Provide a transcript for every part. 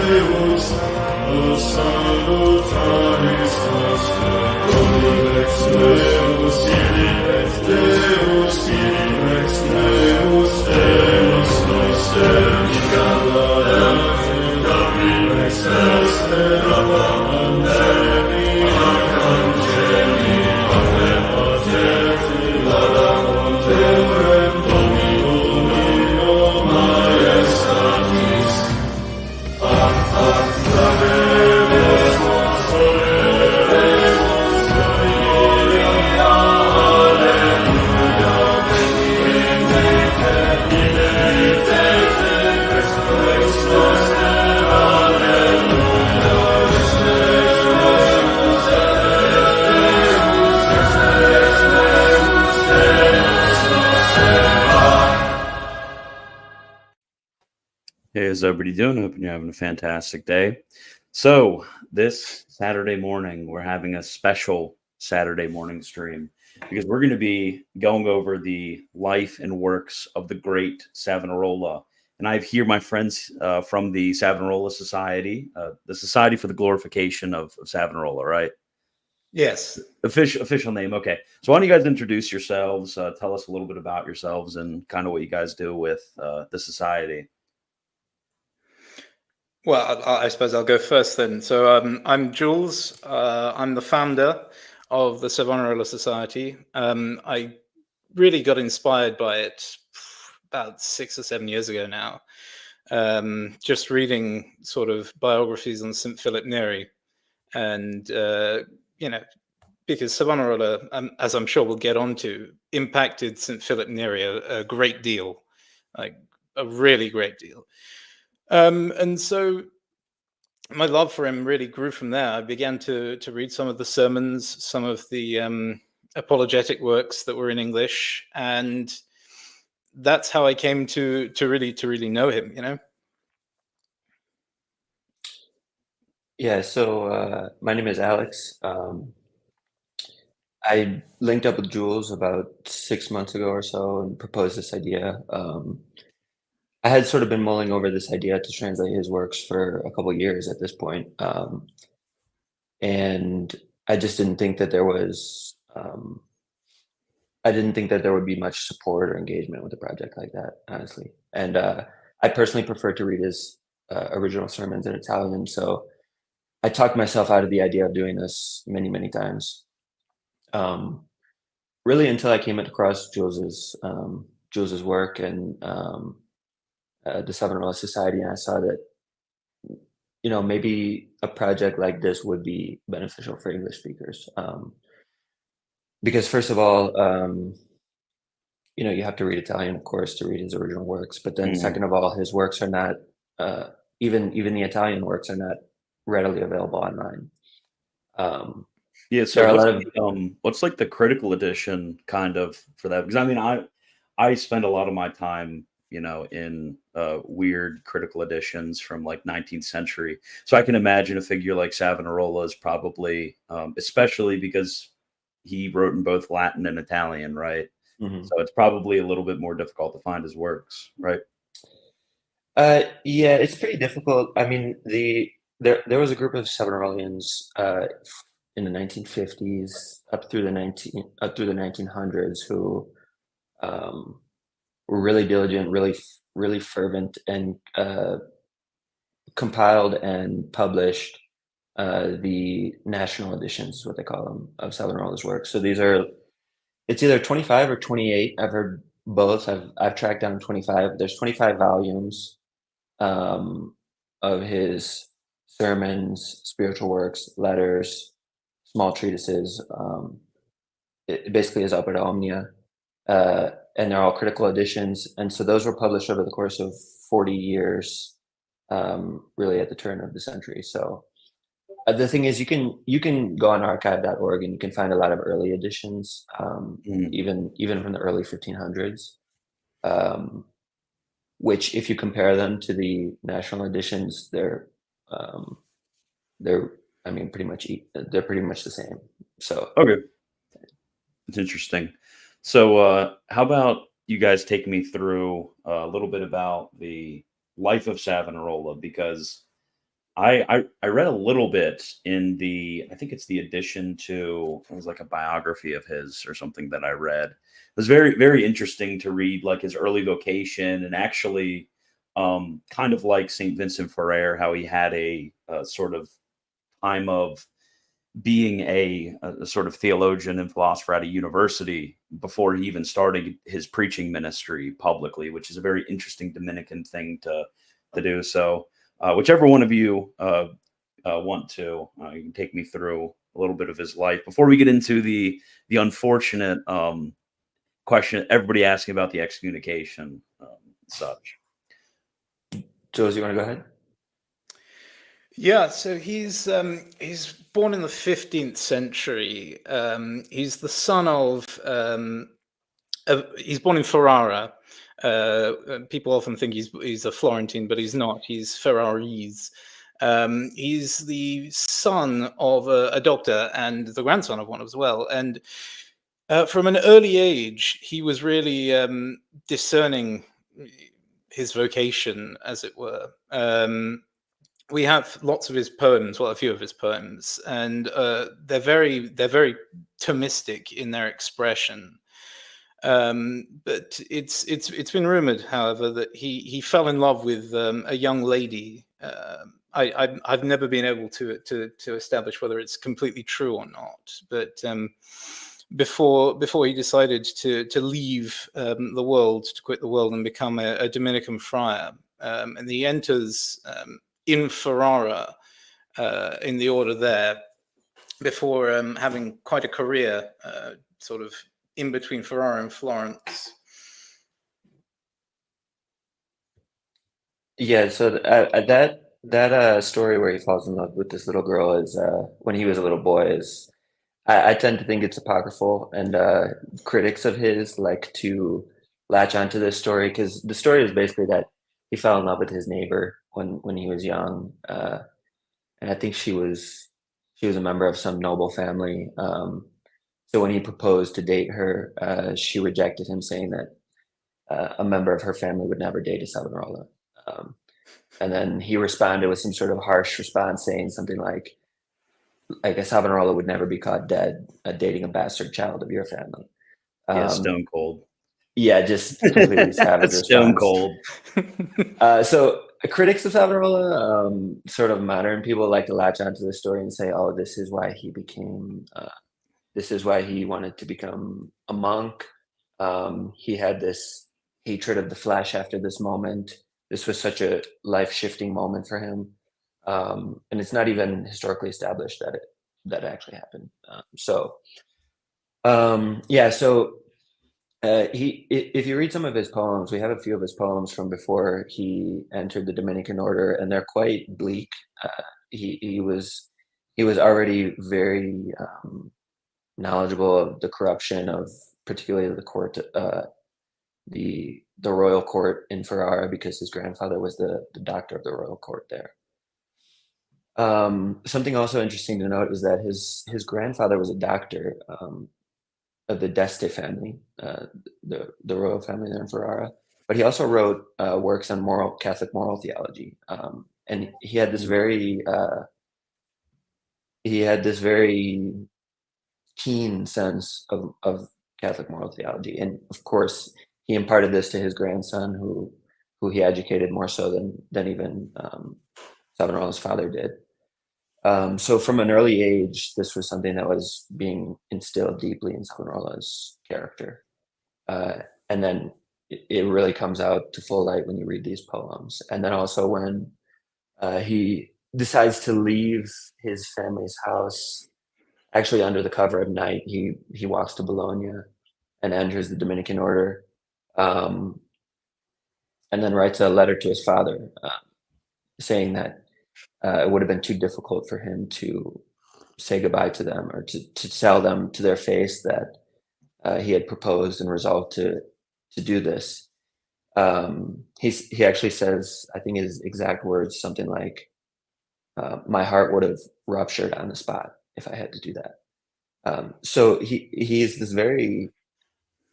Deus, o salutaris nostre, Domine ex Deus, Deus, ex Deus, Deus noster, Domine ex Deus, Angeli, Ave Pater, Laudam Deum, Domino Majestatis, Hey, how's everybody doing? Hope you're having a fantastic day. So, this Saturday morning, we're having a special Saturday morning stream because we're going to be going over the life and works of the great Savonarola. And I have here my friends from the Savonarola Society, the Society for the Glorification of Savonarola, right? Yes. Official name. Okay. So, why don't you guys introduce yourselves? Tell us a little bit about yourselves and kind of what you guys do with the society. Well, I suppose I'll go first then. So I'm Jules. I'm the founder of the Savonarola Society. I really got inspired by it about 6 or 7 years ago now. Just reading sort of biographies on St. Philip Neri. And, because Savonarola, as I'm sure we'll get onto, impacted St. Philip Neri a great deal, like a really great deal. And so my love for him really grew from there. I began to read some of the sermons, some of the apologetic works that were in English, and that's how I came to really know him. Yeah. So my name is Alex. I linked up with Jules about 6 months ago or so and proposed this idea. I had sort of been mulling over this idea to translate his works for a couple years at this point. And I just didn't think that there was, I didn't think that there would be much support or engagement with a project like that, honestly. And I personally prefer to read his original sermons in Italian. So I talked myself out of the idea of doing this many, many times. Really until I came across Jules's work and the Savonarola Society, and I saw that maybe a project like this would be beneficial for English speakers, because first of all, you have to read Italian, of course, to read his original works. But then, second of all, his works are not even the Italian works are not readily available online. Yeah, so what's like the critical edition kind of for that? Because I mean, I spend a lot of my time, in weird critical editions from like 19th century. So I can imagine a figure like Savonarola is probably, especially because he wrote in both Latin and Italian, right? Mm-hmm. So it's probably a little bit more difficult to find his works, right? Yeah, it's pretty difficult. I mean, there was a group of Savonarolians in the 1950s up through the 1900s who were really diligent, really fervent, and compiled and published the national editions, what they call them, of Savonarola's work. So it's either 25 or 28. I've heard both. I've tracked down 25. There's 25 volumes of his sermons, spiritual works, letters, small treatises. It basically is Opera Omnia, and they're all critical editions. And so those were published over the course of 40 years, really at the turn of the century. So the thing is, you can go on archive.org and you can find a lot of early editions, even from the early 1500s, which, if you compare them to the national editions, they're pretty much the same. So okay, it's interesting. So how about you guys take me through a little bit about the life of Savonarola, because I read a little bit in I think it's the addition to, it was like a biography of his or something that I read. It was very, very interesting to read like his early vocation, and actually kind of like St. Vincent Ferrer, how he had a sort of time of being a sort of theologian and philosopher at a university before he even started his preaching ministry publicly, which is a very interesting Dominican thing to do. So, whichever one of you want to, you can take me through a little bit of his life before we get into the unfortunate question everybody asking about the excommunication, such. Jules, you want to go ahead? Yeah, so he's born in the 15th century. He's the son of he's born in Ferrara. People often think he's a Florentine, but he's not. He's Ferrarese. He's the son of a doctor and the grandson of one as well. And from an early age, he was really discerning his vocation, as it were. We have lots of his poems, well, a few of his poems, and they're very Thomistic in their expression. But it's been rumored, however, that he fell in love with a young lady. I've never been able to establish whether it's completely true or not. But before he decided to leave the world, to quit the world and become a Dominican friar, and he enters in Ferrara in the order there before having quite a career, sort of in between Ferrara and Florence. Yeah, so that story where he falls in love with this little girl is when he was a little boy is I tend to think it's apocryphal, and critics of his like to latch onto this story because the story is basically that he fell in love with his neighbor when he was young, and I think she was a member of some noble family. So when he proposed to date her, she rejected him, saying that a member of her family would never date a Savonarola. Um, and then he responded with some sort of harsh response, saying something like a Savonarola would never be caught dead dating a bastard child of your family. Yeah, stone cold. Yeah, just completely savage Stone response. cold. So critics of Savonarola, sort of modern people, like to latch onto this story and say, "Oh, this is why he became. This is why he wanted to become a monk. He had this hatred of the flesh after this moment. This was such a life-shifting moment for him, and it's not even historically established that actually happened. Yeah, so if you read some of his poems, we have a few of his poems from before he entered the Dominican order, and they're quite bleak. He was already very knowledgeable of the corruption of particularly the court, the royal court in Ferrara, because his grandfather was the doctor of the royal court there. Something also interesting to note is that his grandfather was a doctor of the d'Este family, the royal family there in Ferrara. But he also wrote works on Catholic moral theology, and he had this very keen sense of Catholic moral theology, and of course he imparted this to his grandson, who he educated more so than even Savonarola's father did. So from an early age, this was something that was being instilled deeply in Savonarola's character. And then it really comes out to full light when you read these poems. And then also when he decides to leave his family's house, actually under the cover of night, he walks to Bologna and enters the Dominican order, and then writes a letter to his father saying that it would have been too difficult for him to say goodbye to them, or to tell them to their face that he had proposed and resolved to do this. He actually says, I think his exact words, something like, "My heart would have ruptured on the spot if I had to do that." So he's this very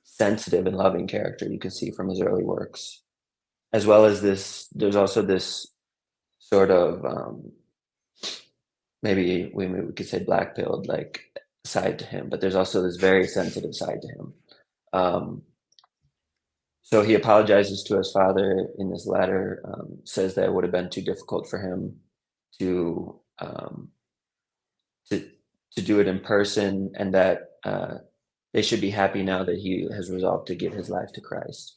sensitive and loving character, you can see from his early works, as well as this. There's also this sort of maybe we could say black-pilled like side to him, but there's also this very sensitive side to him. Um, so he apologizes to his father in this letter, says that it would have been too difficult for him to um, to to do it in person, and that they should be happy now that he has resolved to give his life to Christ.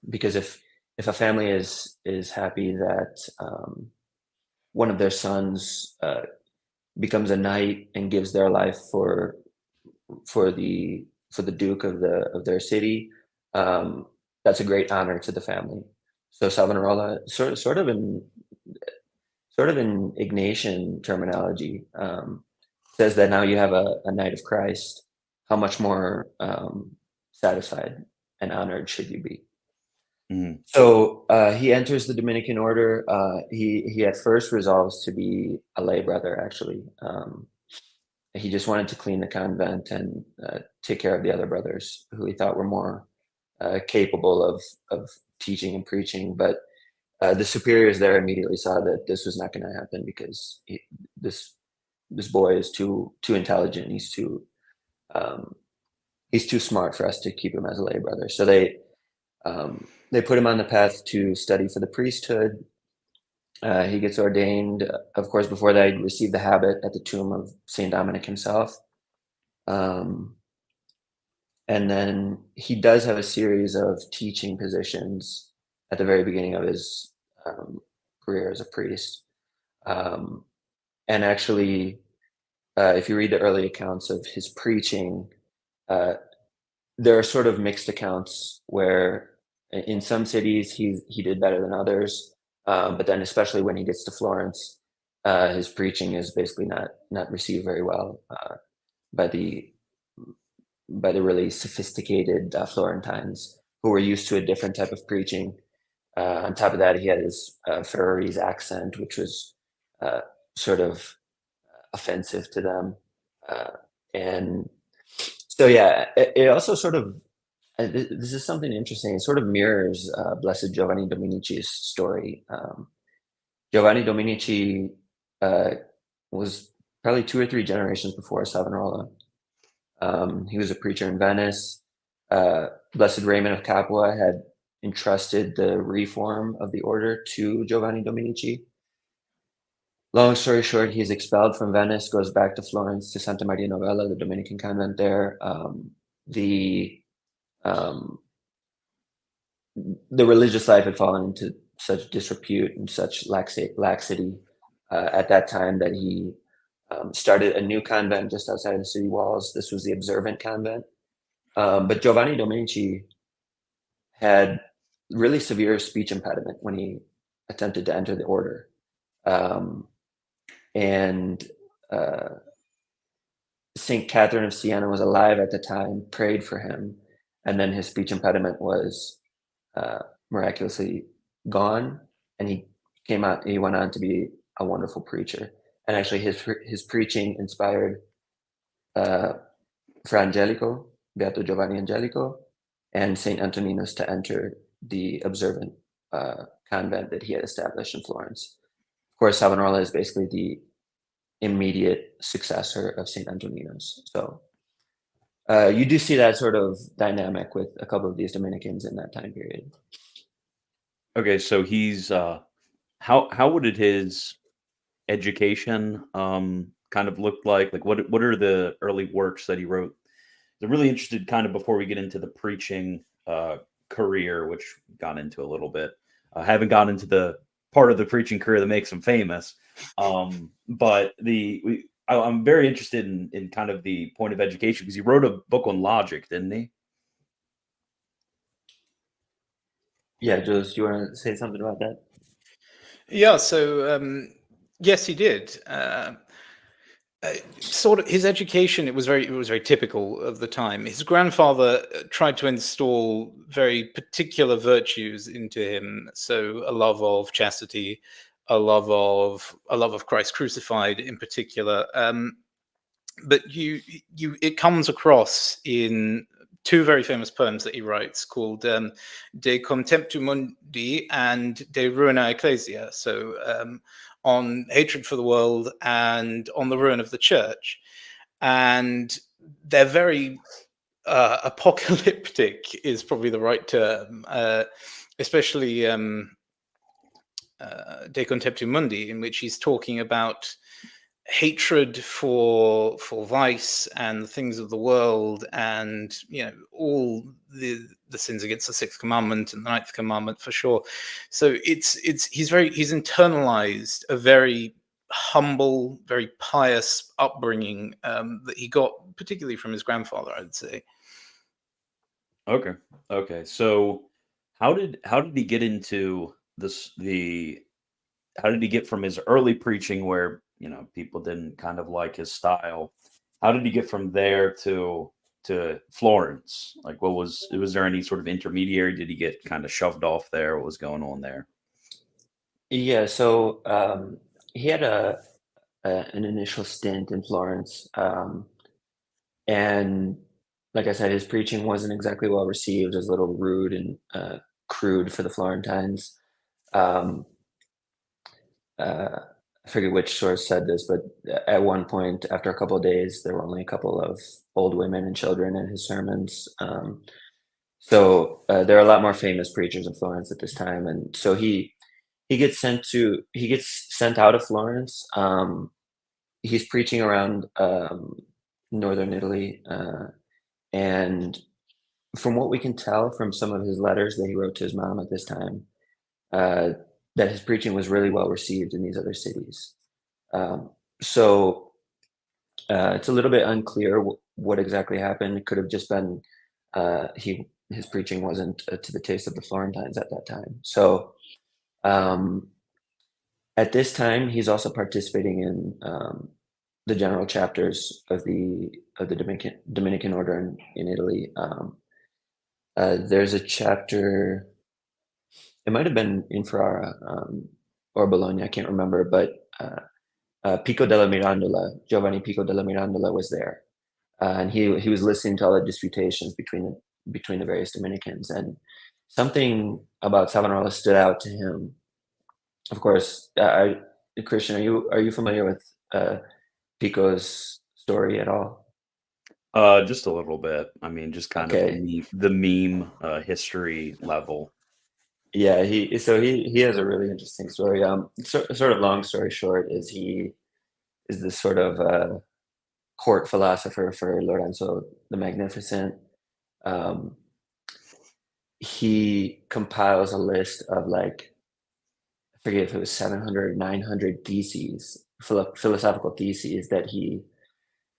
Because if a family is happy that one of their sons becomes a knight and gives their life for the duke of their city, that's a great honor to the family. So Savonarola, sort of in Ignatian terminology, says that now you have a knight of Christ. How much more satisfied and honored should you be? Mhm. So he enters the Dominican order. He at first resolves to be a lay brother. Actually, he just wanted to clean the convent and take care of the other brothers who he thought were more capable of teaching and preaching. But the superiors there immediately saw that this was not going to happen because this boy is too intelligent. He's too smart for us to keep him as a lay brother. So they put him on the path to study for the priesthood. He gets ordained. Of course, before that, he received the habit at the tomb of Saint Dominic himself. Um, and then he does have a series of teaching positions at the very beginning of his career as a priest. And actually, if you read the early accounts of his preaching, uh, there are sort of mixed accounts where in some cities he did better than others, but then especially when he gets to Florence, his preaching is basically not received very well by the really sophisticated Florentines who were used to a different type of preaching. On top of that, he had his Ferrarese accent, which was uh, sort of offensive to them, uh, and so yeah, it also sort of this is something interesting. It sort of mirrors Blessed Giovanni Dominici's story. Giovanni Dominici uh, was probably 2 or 3 generations before Savonarola. He was a preacher in Venice. Blessed Raymond of Capua had entrusted the reform of the order to Giovanni Dominici. Long story short, he's expelled from Venice, goes back to Florence to Santa Maria Novella, the Dominican convent there. The um, the religious life had fallen into such disrepute and such laxity at that time that he started a new convent just outside of the city walls. This was the Observant Convent. But Giovanni Dominici had really severe speech impediment when he attempted to enter the order. And St. Catherine of Siena was alive at the time, prayed for him, and then his speech impediment was miraculously gone, and he came out. He went on to be a wonderful preacher, and actually, his preaching inspired Fra Angelico, Beato Giovanni Angelico, and Saint Antoninus to enter the Observant convent that he had established in Florence. Of course, Savonarola is basically the immediate successor of Saint Antoninus. So you do see that sort of dynamic with a couple of these Dominicans in that time period. Okay, so he's how would his education kind of look like? Like what are the early works that he wrote? I'm really interested kind of before we get into the preaching career, which we got into a little bit. I haven't gotten into the part of the preaching career that makes him famous. But I'm very interested in kind of the point of education because he wrote a book on logic, didn't he? Yeah, Jules, do you want to say something about that? Yeah, so yes, he did. Sort of his education, it was very typical of the time. His grandfather tried to install very particular virtues into him, so a love of chastity, a love of Christ crucified in particular. But it comes across in two very famous poems that he writes called De Contemptu Mundi and De Ruina Ecclesia, so on hatred for the world and on the ruin of the church. And they're very apocalyptic is probably the right term, especially De Contemptu Mundi, in which he's talking about hatred for vice and the things of the world, and all the sins against the sixth commandment and the ninth commandment for sure. So he's internalized a very humble, very pious upbringing that he got particularly from his grandfather, I'd say. Okay. So how did he get into this? How did he get from his early preaching, where people didn't kind of like his style? How did he get from there to Florence? Like, was there any sort of intermediary? Did he get kind of shoved off there? What was going on there? Yeah, so he had an initial stint in Florence, and like I said, his preaching wasn't exactly well received. It was a little rude and crude for the Florentines. Um, I forget which source said this, but at one point, after a couple of days, there were only a couple of old women and children in his sermons. So there are a lot more famous preachers in Florence at this time, and so he gets sent out of Florence. He's preaching around northern Italy, and from what we can tell from some of his letters that he wrote to his mom at this time, that his preaching was really well received in these other cities. So it's a little bit unclear what exactly happened. It could have just been his preaching wasn't to the taste of the Florentines at that time. So at this time, he's also participating in the general chapters of the Dominican order in Italy. There's a chapter. It might have been in Ferrara or Bologna. I can't remember, but Pico della Mirandola, Giovanni Pico della Mirandola was there, and he was listening to all the disputations between the various Dominicans, and something about Savonarola stood out to him. Of course, Christian, are you familiar with Pico's story at all? Just a little bit. I mean, just kind of Okay. the meme history level. Yeah, he has a really interesting story. Sort of long story short is he is this sort of court philosopher for Lorenzo the Magnificent. He compiles a list of, like, I forget if it was 700, 900 theses, philosophical theses that he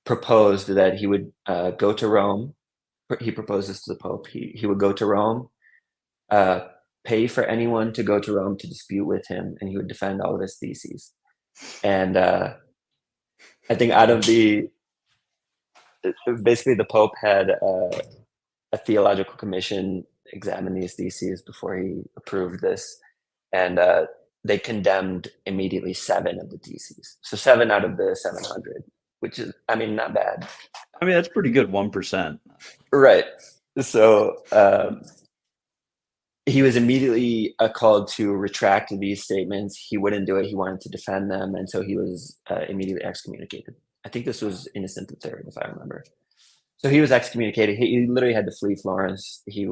proposed that he would go to Rome. He proposed this to the Pope. He would go to Rome, pay for anyone to go to Rome to dispute with him, and he would defend all of his theses. And I think out of basically the Pope had a theological commission examine these theses before he approved this, and they condemned immediately 7 of the theses. So 7 out of the 700, which is, I mean, not bad. I mean, that's pretty good, 1%. Right. So he was immediately called to retract these statements. He wouldn't do it. He wanted to defend them, and so he was immediately excommunicated. I think this was Innocent III, if I remember. So he was excommunicated. He literally had to flee Florence. He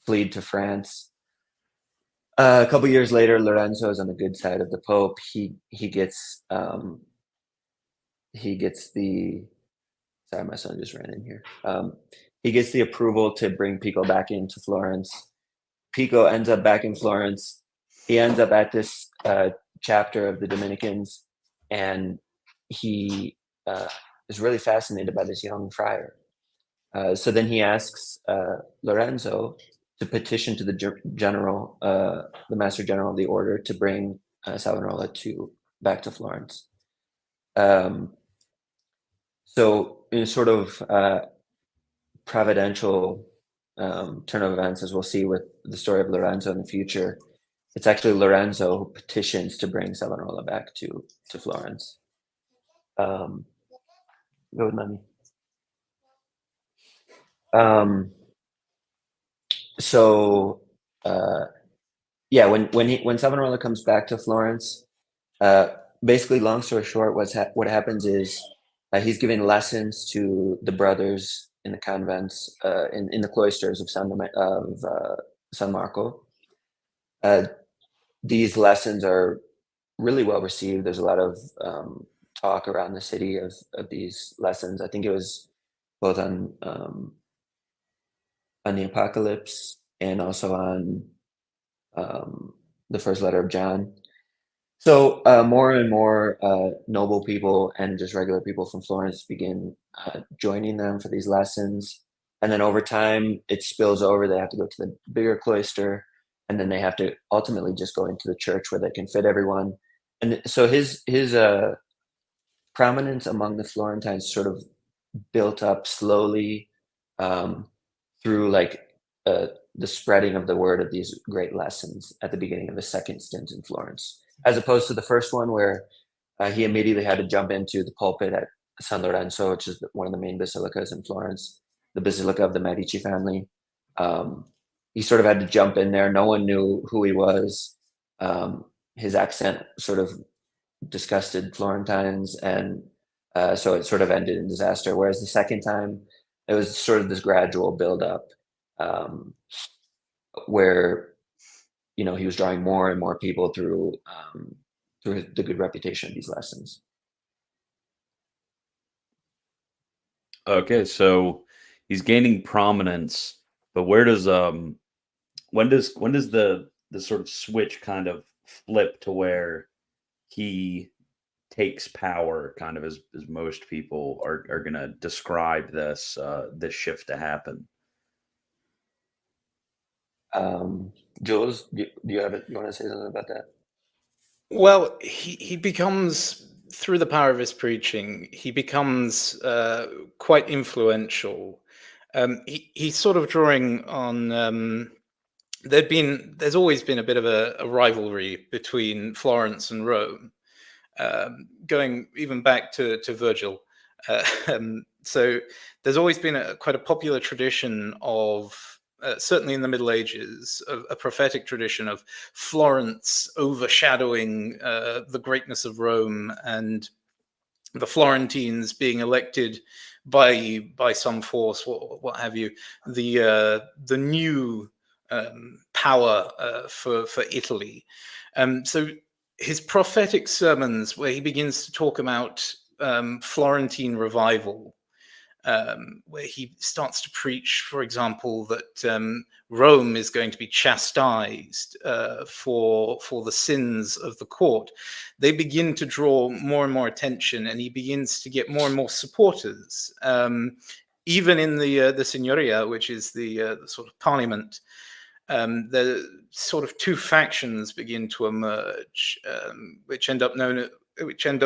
fled to France. A couple years later, Lorenzo is on the good side of the Pope. He gets the. Sorry, my son just ran in here. He gets the approval to bring Pico back into Florence. Pico ends up back in Florence. He ends up at this chapter of the Dominicans, and he is really fascinated by this young friar. So then he asks Lorenzo to petition to the Master General of the Order, to bring Savonarola back to Florence. So in a sort of providential turn of events, as we'll see with the story of Lorenzo in the future, it's actually Lorenzo who petitions to bring Savonarola back to Florence. Go with mommy. Um, so yeah, when Savonarola comes back to Florence, uh, basically, long story short, what happens is he's giving lessons to the brothers in the convents in the cloisters of San Marco. Uh, these lessons are really well received. There's a lot of talk around the city of these lessons. I think it was both on the Apocalypse and also on the first letter of John. So more and more noble people and just regular people from Florence begin joining them for these lessons. And then over time, it spills over. They have to go to the bigger cloister, and then they have to ultimately just go into the church where they can fit everyone. And so his prominence among the Florentines sort of built up slowly um, through uh, the spreading of the word of these great lessons at the beginning of the second stint in Florence, as opposed to the first one where he immediately had to jump into the pulpit at San Lorenzo, which is one of the main basilicas in Florence, the Basilica of the Medici family. Um, he sort of had to jump in there. No one knew who he was. His accent sort of disgusted Florentines, and so it sort of ended in disaster. Whereas the second time, it was sort of this gradual buildup um, where he was drawing more and more people through the good reputation of these lessons. Okay, so he's gaining prominence, but where does when does the sort of switch kind of flip to where he takes power, kind of as most people are going to describe this shift to happen? Jules, do you have it? You want to say something about that? Well, he becomes, through the power of his preaching, he becomes quite influential. He's sort of drawing on. There's always been a bit of a rivalry between Florence and Rome, going even back to Virgil. So there's always been quite a popular tradition of, certainly in the Middle Ages, a prophetic tradition of Florence overshadowing the greatness of Rome, and the Florentines being elected by some force, what have you, the new power for Italy. So his prophetic sermons, where he begins to talk about Florentine revival, where he starts to preach, for example, that Rome is going to be chastised for the sins of the court. They begin to draw more and more attention, and he begins to get more and more supporters. Even in the Signoria, which is the sort of parliament, the sort of two factions begin to emerge, which end up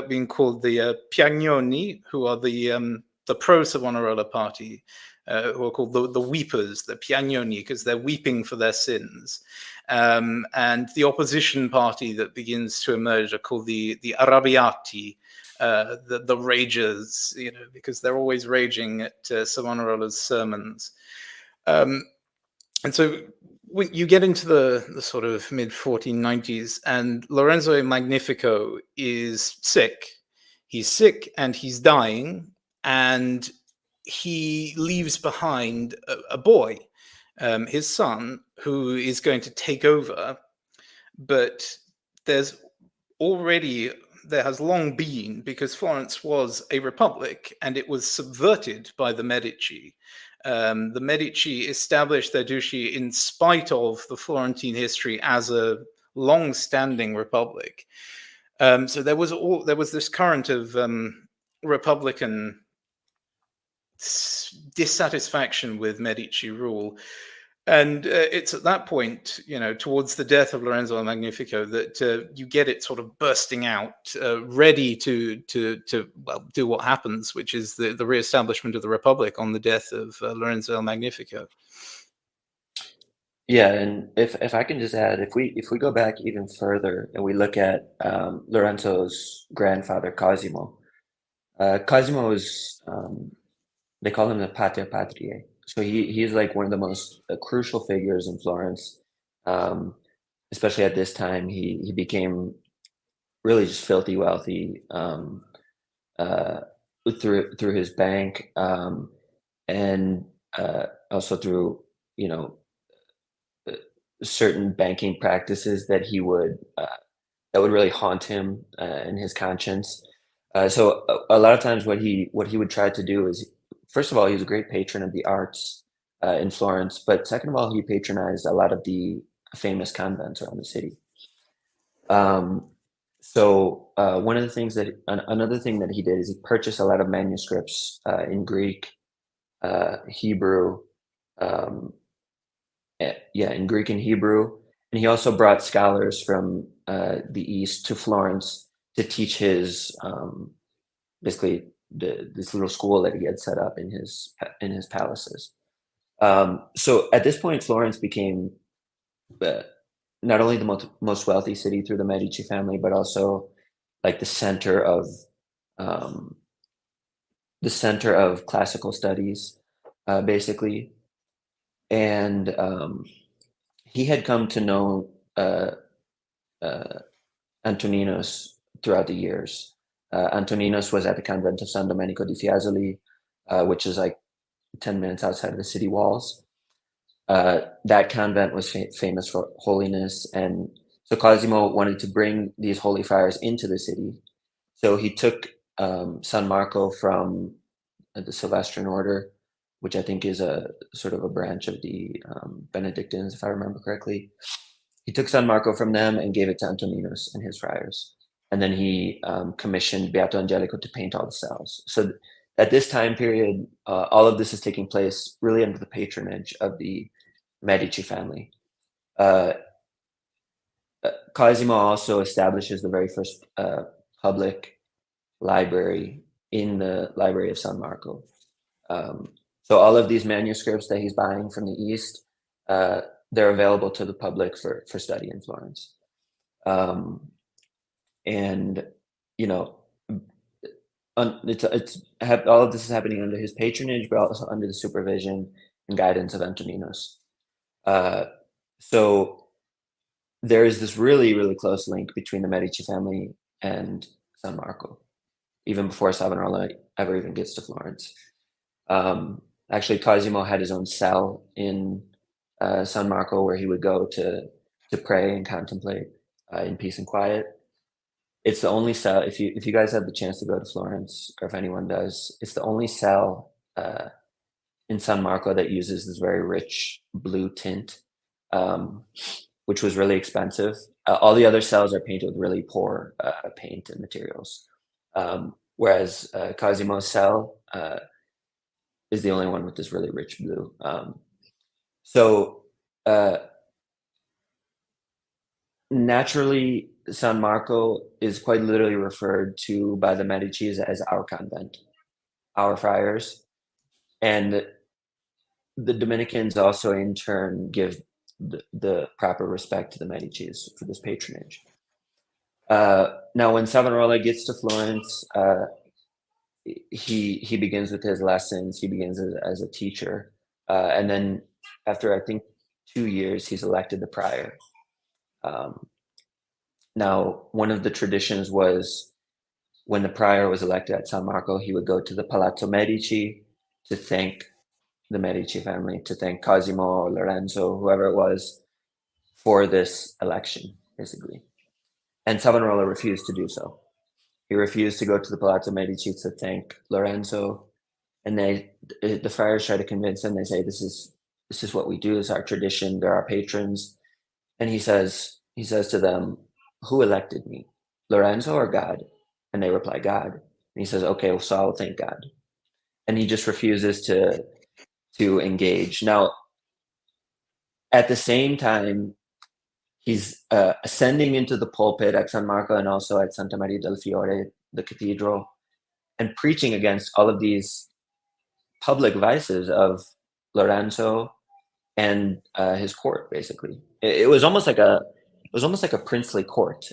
being called the Piagnoni, who are the pro-Savonarola party, who are called the weepers, the Piagnoni, because they're weeping for their sins. And the opposition party that begins to emerge are called the Arrabbiati, the ragers, because they're always raging at Savonarola's sermons. And so when you get into the sort of mid 1490s, and Lorenzo Magnifico is sick. He's sick and he's dying, and he leaves behind a boy, his son, who is going to take over. But there has long been, because Florence was a republic and it was subverted by the Medici. The Medici established their duchy in spite of the Florentine history as a long-standing republic. So there was this current of republican dissatisfaction with Medici rule. And it's at that point, towards the death of Lorenzo Magnifico, that you get it sort of bursting out, ready to do what happens, which is the reestablishment of the Republic on the death of Lorenzo Magnifico. Yeah, and if I can just add, if we go back even further and we look at Lorenzo's grandfather Cosimo, Cosimo is they call him the Pater Patriae, so he's like one of the most crucial figures in Florence, um, especially at this time. He became really just filthy wealthy, uh, through his bank, and also through, you know, uh, certain banking practices that he would that would really haunt him in his conscience. So a lot of times, what he would try to do is, first of all, he was a great patron of the arts in Florence, but second of all, he patronized a lot of the famous convents around the city. Um, so one of the things that another thing that he did is he purchased a lot of manuscripts in Greek, Hebrew, um, yeah, in Greek and Hebrew, and he also brought scholars from the East to Florence to teach his basically this little school that he had set up in his palaces. So at this point, Florence became uh, not only the most wealthy city through the Medici family, but also like um, the center of classical studies, basically. And he had come to know uh, uh, Antoninus throughout the years. Antoninus was at the convent of San Domenico di Fiesoli, which is like 10 minutes outside of the city walls. That convent was famous for holiness, and so Cosimo wanted to bring these holy friars into the city. So he took San Marco from the Sylvestrin order, which I think is a sort of a branch of the Benedictines, if I remember correctly. He took San Marco from them and gave it to Antoninus and his friars. And then he commissioned Beato Angelico to paint all the cells. So at this time period, all of this is taking place really under the patronage of the Medici family. Uh, Cosimo also establishes the very first public library in the Library of San Marco. So all of these manuscripts that he's buying from the East, they're available to the public for study in Florence. And, you know, all of this is happening under his patronage, but also under the supervision and guidance of Antoninus. So there is this really, really close link between the Medici family and San Marco, even before Savonarola ever even gets to Florence. Actually, Cosimo had his own cell in San Marco where he would go to pray and contemplate in peace and quiet. It's the only cell. If you guys have the chance to go to Florence, or if anyone does, it's the only cell in San Marco that uses this very rich blue tint, which was really expensive. All the other cells are painted with really poor paint and materials, whereas Cosimo's cell is the only one with this really rich blue. So naturally, San Marco is quite literally referred to by the Medicis as our convent, our friars. And the Dominicans also in turn give the proper respect to the Medicis for this patronage. Now, when Savonarola gets to Florence, he begins with his lessons. He begins as a teacher, and then after I think 2 years, he's elected the prior. Now, one of the traditions was when the prior was elected at San Marco, he would go to the Palazzo Medici to thank the Medici family, to thank Cosimo or Lorenzo, whoever it was, for this election, basically. And Savonarola refused to do so. He refused to go to the Palazzo Medici to thank Lorenzo, and the friars try to convince him. They say, "This is what we do. It's our tradition. They're our patrons." And he says to them, "Who elected me, Lorenzo or God?" And they reply, "God." And he says, "Okay, well, so I'll thank God." And he just refuses to engage. Now, at the same time, he's ascending into the pulpit at San Marco and also at Santa Maria del Fiore, the cathedral, and preaching against all of these public vices of Lorenzo and his court. Basically, it was almost like a princely court.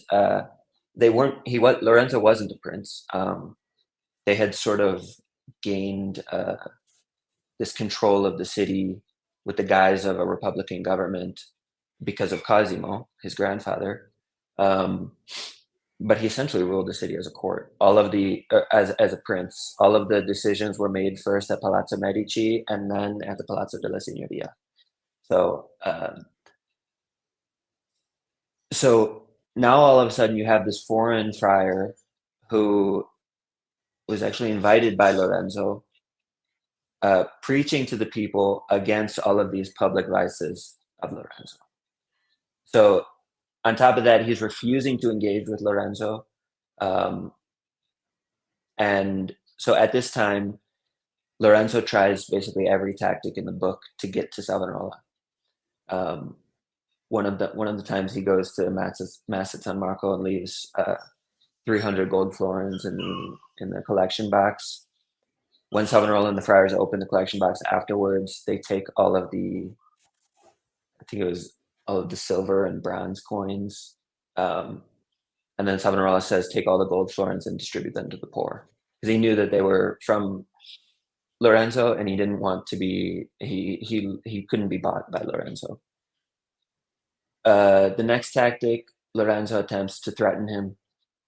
Lorenzo wasn't a prince. They had sort of gained this control of the city with the guise of a Republican government because of Cosimo, his grandfather. But he essentially ruled the city as a court. All of the as a prince, all of the decisions were made first at Palazzo Medici and then at the Palazzo della Signoria. So, so now all of a sudden you have this foreign friar who was actually invited by Lorenzo, preaching to the people against all of these public vices of Lorenzo. So on top of that, he's refusing to engage with Lorenzo. And so at this time, Lorenzo tries basically every tactic in the book to get to Savonarola. One of the times he goes to Mass at San Marco and leaves 300 gold florins in the collection box. When Savonarola and the friars open the collection box afterwards, they take all of the, I think it was all of the silver and bronze coins. And then Savonarola says, take all the gold florins and distribute them to the poor. Because he knew that they were from Lorenzo and he didn't want to be, he couldn't be bought by Lorenzo. The next tactic, Lorenzo attempts to threaten him.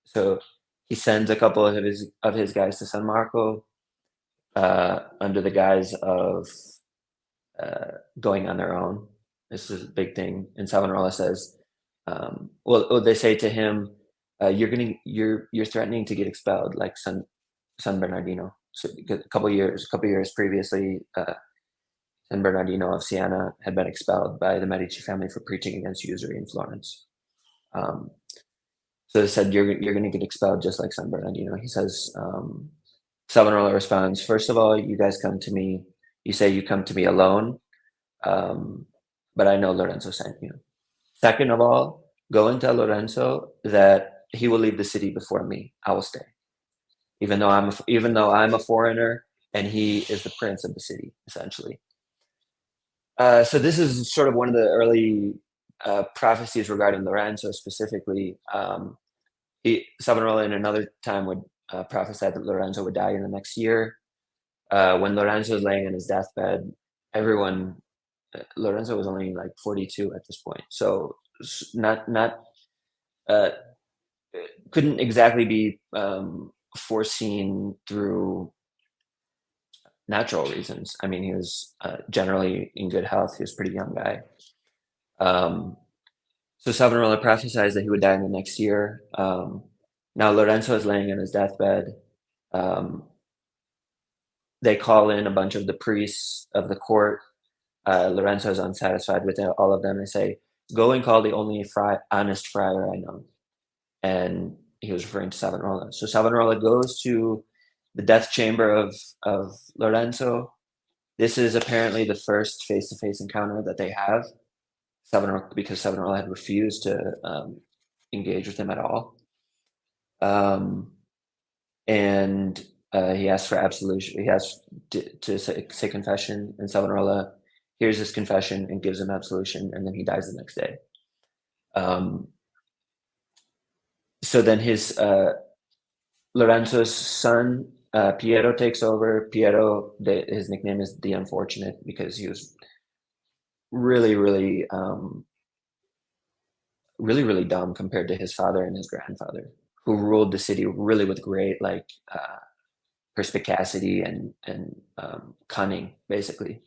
So he sends a couple of his guys to San Marco under the guise of going on their own. This is a big thing. And Savonarola says, well, they say to him, you're threatening to get expelled like San Bernardino. So a couple years previously, San Bernardino of Siena had been expelled by the Medici family for preaching against usury in Florence. So they said, you're going to get expelled just like San Bernardino. He says, Savonarola responds, first of all, you guys come to me, you say you come to me alone, but I know Lorenzo sent you. Second of all, go and tell Lorenzo that he will leave the city before me. I will stay, even though I'm a foreigner and he is the prince of the city, essentially. So this is sort of one of the early prophecies regarding Lorenzo specifically. Savonarola in another time would prophesy that Lorenzo would die in the next year. When Lorenzo is laying on his deathbed, Lorenzo was only like 42 at this point, so couldn't exactly be foreseen through natural reasons. I mean, he was generally in good health. He was a pretty young guy. So Savonarola prophesies that he would die in the next year. Now Lorenzo is laying on his deathbed. They call in a bunch of the priests of the court. Lorenzo is unsatisfied with all of them. They say, go and call the only honest friar I know. And he was referring to Savonarola. So Savonarola goes to the death chamber of Lorenzo. This is apparently the first face-to-face encounter that they have, because Savonarola had refused to engage with him at all. And he asked for absolution. He asked to say confession, and Savonarola hears his confession and gives him absolution, and then he dies the next day. So then Lorenzo's son, Piero, takes over. Piero, his nickname is the Unfortunate because he was really, really, really dumb compared to his father and his grandfather, who ruled the city really with great perspicacity and cunning, basically,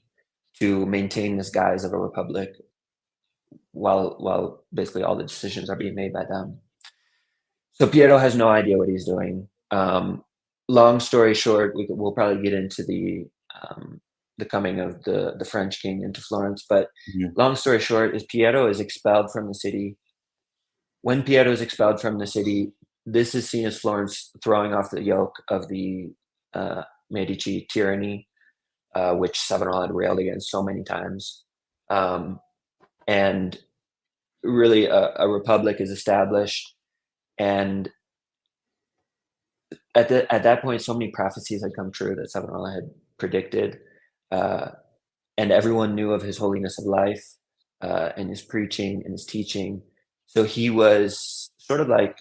to maintain this guise of a republic while basically all the decisions are being made by them. So Piero has no idea what he's doing. Long story short, we'll probably get into the coming of the French king into Florence, but long story short is Piero is expelled from the city. When Piero is expelled from the city, this is seen as Florence throwing off the yoke of the Medici tyranny, which Savonarola had railed against so many times. And really a republic is established. And at that point, so many prophecies had come true that Savonarola had predicted. And everyone knew of his holiness of life and his preaching and his teaching. So he was sort of like,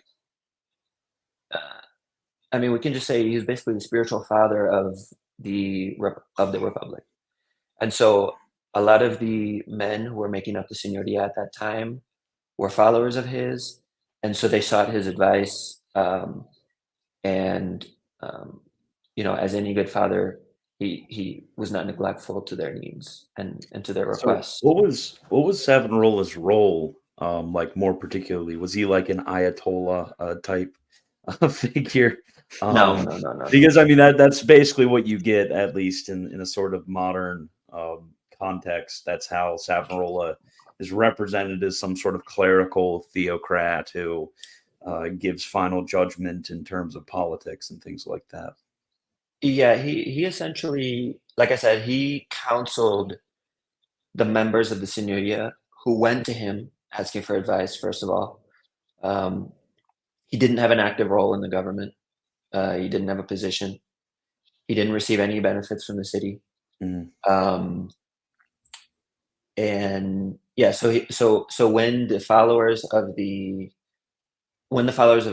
we can just say he was basically the spiritual father of the republic. And so a lot of the men who were making up the Signoria at that time were followers of his, and so they sought his advice. And um, as any good father, he was not neglectful to their needs and to their So requests. what was Savonarola's role? Like more particularly, was he like an Ayatollah type figure? No, Um, no, no, no, no. because I mean that's basically what you get, at least in a sort of modern context. That's how Savonarola is represented as some sort of clerical theocrat who gives final judgment in terms of politics and things like that. Yeah, he essentially, like I said, he counseled the members of the Signoria who went to him asking for advice. First of all, um, he didn't have an active role in the government. He didn't have a position. He didn't receive any benefits from the city. Mm. Um, and yeah, so when the followers of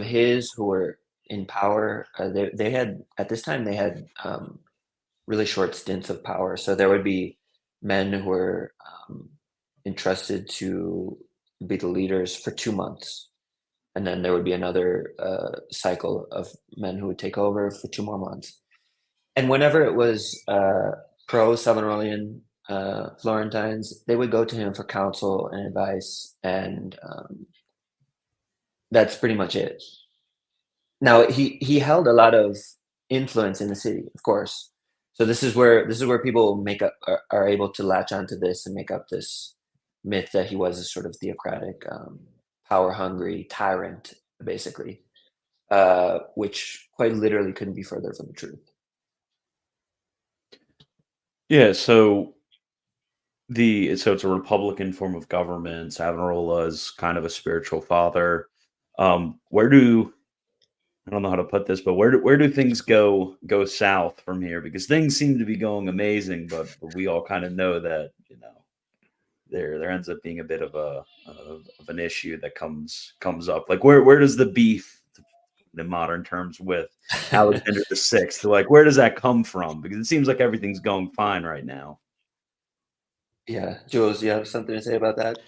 his who were in power, they had at this time they had really short stints of power. So there would be men who were entrusted to be the leaders for 2 months, and then there would be another cycle of men who would take over for 2 more months. And whenever it was pro Savonarolian Florentines, they would go to him for counsel and advice, and that's pretty much it. Now he held a lot of influence in the city, of course. So this is where people are able to latch onto this and make up this myth that he was a sort of theocratic, power hungry tyrant, basically, which quite literally couldn't be further from the truth. Yeah, so it's a republican form of government. Savonarola is kind of a spiritual father. Where do I don't know how to put this, but where do things go south from here? Because things seem to be going amazing, but we all kind of know that there ends up being a bit of an issue that comes up. Like where does the beef, in modern terms, with Alexander the Sixth, like where does that come from? Because it seems like everything's going fine right now. Yeah, Jules, you have something to say about that?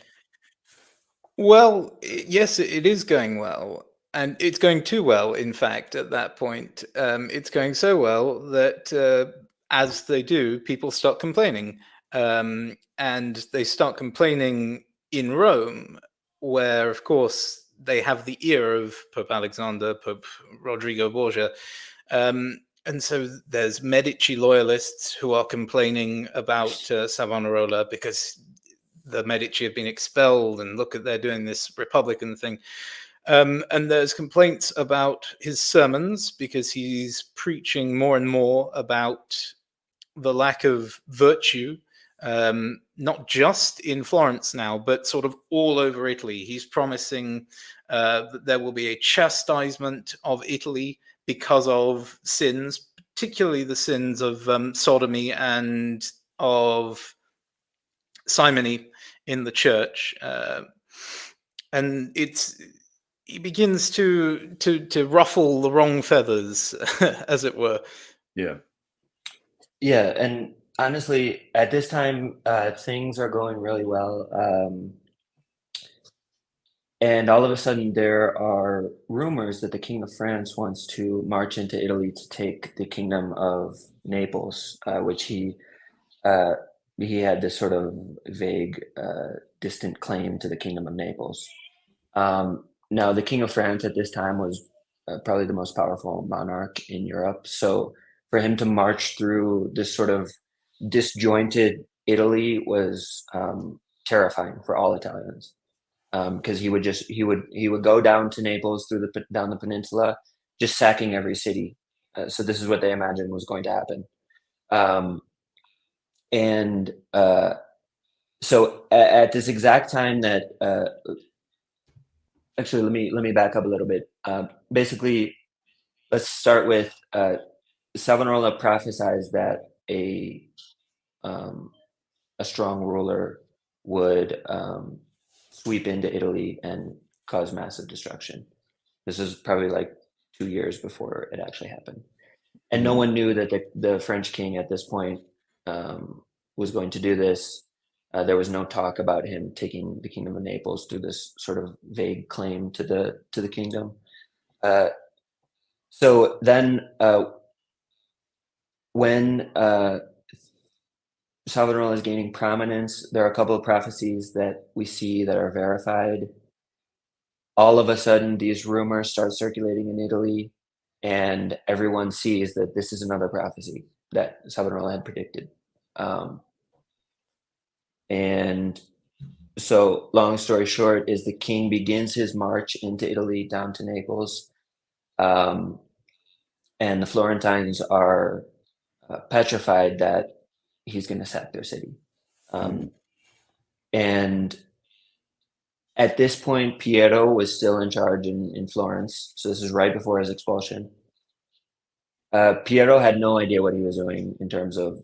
Well, yes, it is going well. And it's going too well, in fact, at that point. It's going so well that as they do, people start complaining. And they start complaining in Rome, where, of course, they have the ear of Pope Alexander, Pope Rodrigo Borgia. And so there's Medici loyalists who are complaining about Savonarola because the Medici have been expelled, and look at they're doing this Republican thing. And there's complaints about his sermons because he's preaching more and more about the lack of virtue, not just in Florence now, but sort of all over Italy. He's promising that there will be a chastisement of Italy because of sins, particularly the sins of sodomy and of simony in the church, and he begins to ruffle the wrong feathers, as it were. Yeah. Yeah, and honestly, at this time, things are going really well. And all of a sudden, there are rumors that the King of France wants to march into Italy to take the kingdom of Naples, which uh, he had this sort of vague, distant claim to the kingdom of Naples. Now, the King of France at this time was probably the most powerful monarch in Europe. So for him to march through this sort of disjointed Italy was terrifying for all Italians, because he would go down to Naples down the peninsula, just sacking every city. So this is what they imagined was going to happen. Um, and so at this exact time that actually, let me back up a little bit. Basically, let's start with Savonarola prophesies that um, a strong ruler would sweep into Italy and cause massive destruction. This is probably like 2 years before it actually happened, and no Mhm. one knew that the French king at this point, um, was going to do this. There was no talk about him taking the kingdom of Naples through this sort of vague claim to the kingdom. So then, when Savonarola is gaining prominence, there are a couple of prophecies that we see that are verified. All of a sudden, these rumors start circulating in Italy, and everyone sees that this is another prophecy that Savonarola had predicted. And so, long story short, is the king begins his march into Italy down to Naples, and the Florentines are petrified that he's going to sack their city. And at this point, Piero was still in charge in Florence. So this is right before his expulsion. Piero had no idea what he was doing in terms of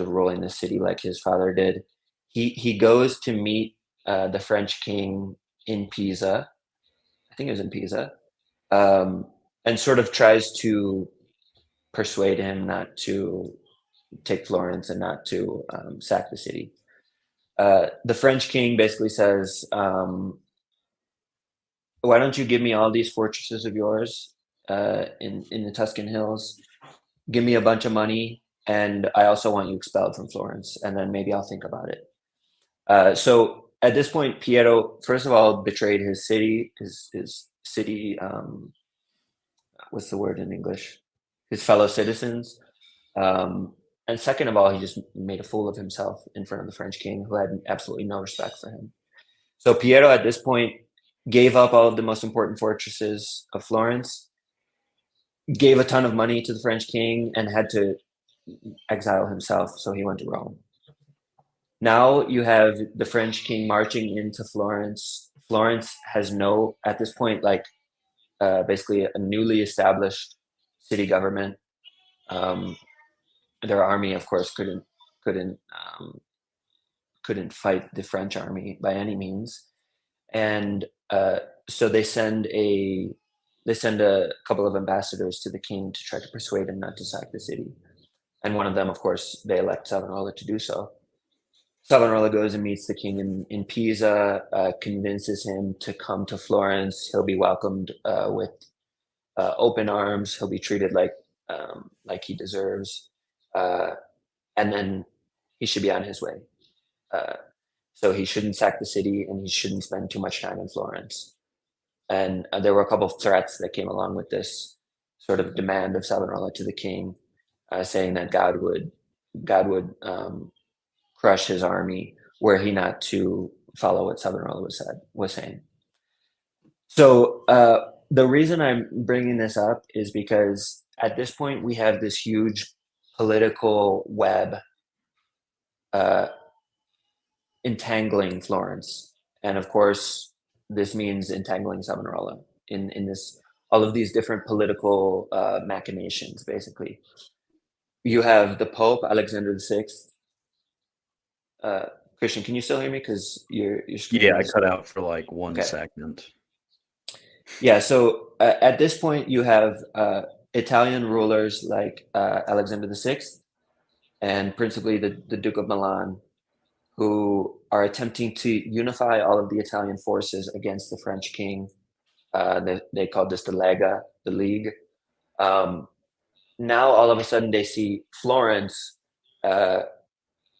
ruling the city like his father did. He goes to meet the French king in Pisa. I think it was in Pisa, and sort of tries to persuade him not to take Florence and not to sack the city. The French king basically says, why don't you give me all these fortresses of yours in the Tuscan hills? Give me a bunch of money, and I also want you expelled from Florence, and then maybe I'll think about it. So at this point, Piero, first of all, betrayed his city, his city, what's the word in English? His fellow citizens. And second of all, he just made a fool of himself in front of the French king, who had absolutely no respect for him. So Piero, at this point, gave up all of the most important fortresses of Florence, gave a ton of money to the French king, and had to exile himself. So he went to Rome. Now you have the French king marching into Florence. Florence has at this point, like basically a newly established city government. Their army, of course, couldn't fight the French army by any means, and so they send a couple of ambassadors to the king to try to persuade him not to sack the city. And one of them, of course, they elect Savonarola to do so. Savonarola goes and meets the king in Pisa, convinces him to come to Florence. He'll be welcomed with open arms. He'll be treated like he deserves. And then he should be on his way. So he shouldn't sack the city, and he shouldn't spend too much time in Florence. And there were a couple of threats that came along with this sort of demand of Savonarola to the king, saying that God would crush his army were he not to follow what Savonarola was saying. So the reason I'm bringing this up is because at this point we have this huge political web entangling Florence, and of course this means entangling Savonarola in this all of these different political machinations. Basically, you have the Pope Alexander VI. Christian, can you still hear me? Because your screen. Yeah, I cut out for like one second. Yeah, so at this point you have Italian rulers like Alexander VI and principally the Duke of Milan, who are attempting to unify all of the Italian forces against the French king. They called this the Lega, the League. Now all of a sudden they see Florence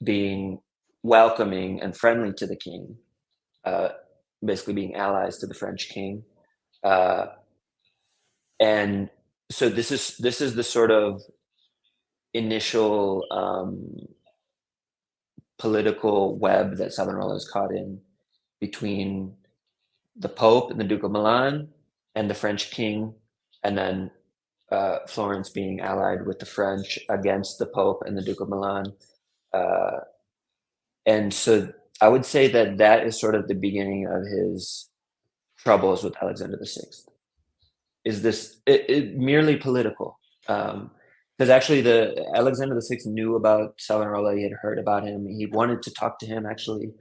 being welcoming and friendly to the king, basically being allies to the French king. And so this is the sort of initial political web that Savonarola is caught in between the Pope and the Duke of Milan and the French king, and then Florence being allied with the French against the Pope and the Duke of Milan. And so I would say that is sort of the beginning of his troubles with Alexander VI. Is this merely political? Because actually the Alexander VI knew about Savonarola. He had heard about him. He wanted to talk to him, actually.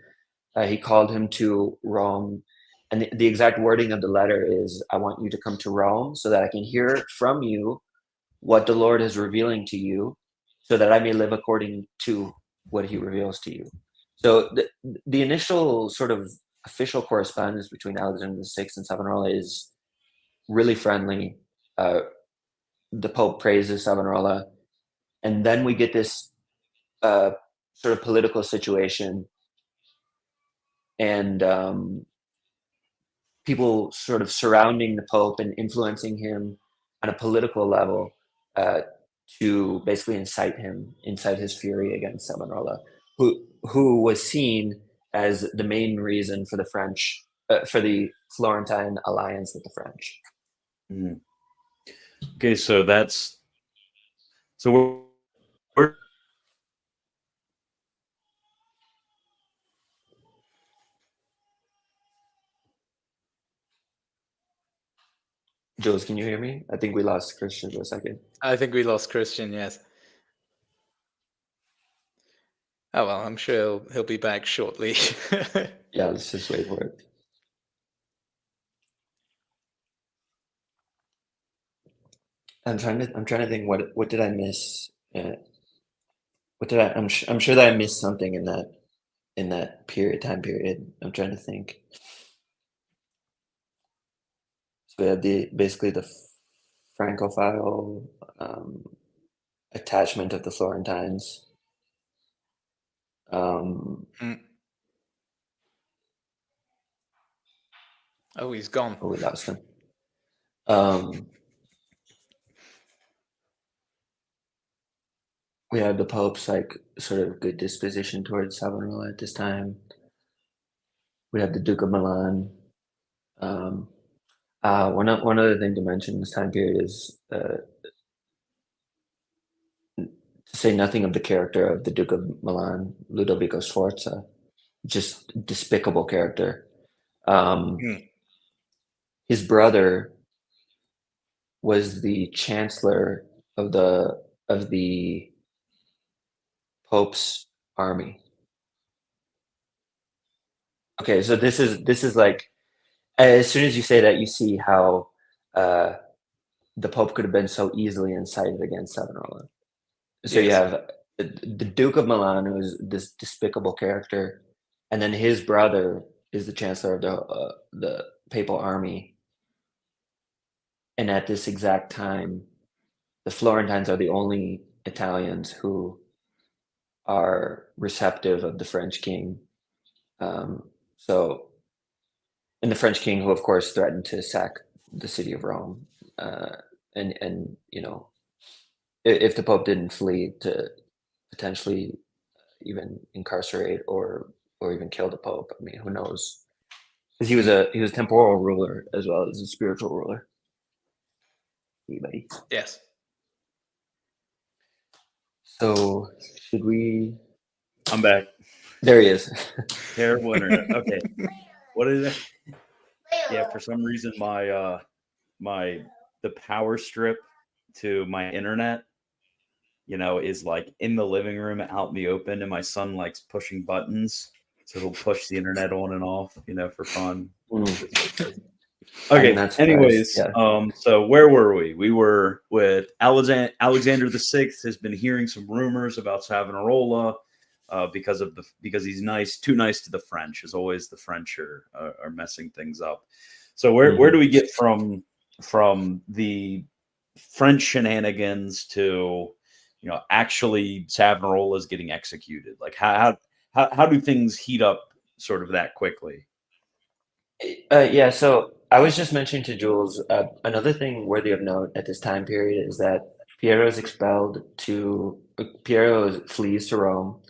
He called him to Rome. And the exact wording of the letter is, I want you to come to Rome so that I can hear from you what the Lord is revealing to you, so that I may live according to what he reveals to you. So the initial sort of official correspondence between Alexander VI and Savonarola is really friendly. The Pope praises Savonarola, and then we get this sort of political situation, and people sort of surrounding the Pope and influencing him on a political level uh, to basically incite his fury against Savonarola, who was seen as the main reason for the French, for the Florentine alliance with the French. Mhm. Okay, so that's so we're Jules, can you hear me? I think we lost Christian for a second. I think we lost Christian. Yes. Oh well, I'm sure he'll be back shortly. Yeah, let's just wait for it. I'm trying to think what did I miss? What did I'm sure that I missed something in that time period. I'm trying to think. So we have basically the Francophile attachment of the Florentines. Mm. Oh, he's gone. Oh, we lost him. We have the Pope's like sort of good disposition towards Savonarola at this time. We have the Duke of Milan. One other thing to mention in this time period is to say nothing of the character of the Duke of Milan, Ludovico Sforza, just despicable character. Mm. His brother was the chancellor of the Pope's army. Okay, so this is like, as soon as you say that, you see how the Pope could have been so easily incited against Savonarola. So you Yes. have the Duke of Milan, who is this despicable character, and then his brother is the chancellor of the papal army. And at this exact time, the Florentines are the only Italians who are receptive of the French king. So, and the French king, who of course threatened to sack the city of Rome, and if the Pope didn't flee, to potentially even incarcerate or even kill the Pope. I mean, who knows? Because he was a temporal ruler as well as a spiritual ruler. Anybody? Yes. So should we? I'm back. There he is. Terrible internet. Okay, what is it? Yeah, for some reason the power strip to my internet, is like in the living room out in the open, and my son likes pushing buttons, so he'll push the internet on and off, for fun. Mm. Okay. not surprised, Anyways, yeah. So where were we? We were with Alexander VI has been hearing some rumors about Savonarola because he's too nice to the French. As always, the French are messing things up. So where do we get from the French shenanigans to actually Savonarola is getting executed? Like how do things heat up sort of that quickly? Yeah, so I was just mentioning to Jules, another thing worthy of note at this time period is that Piero flees to Rome,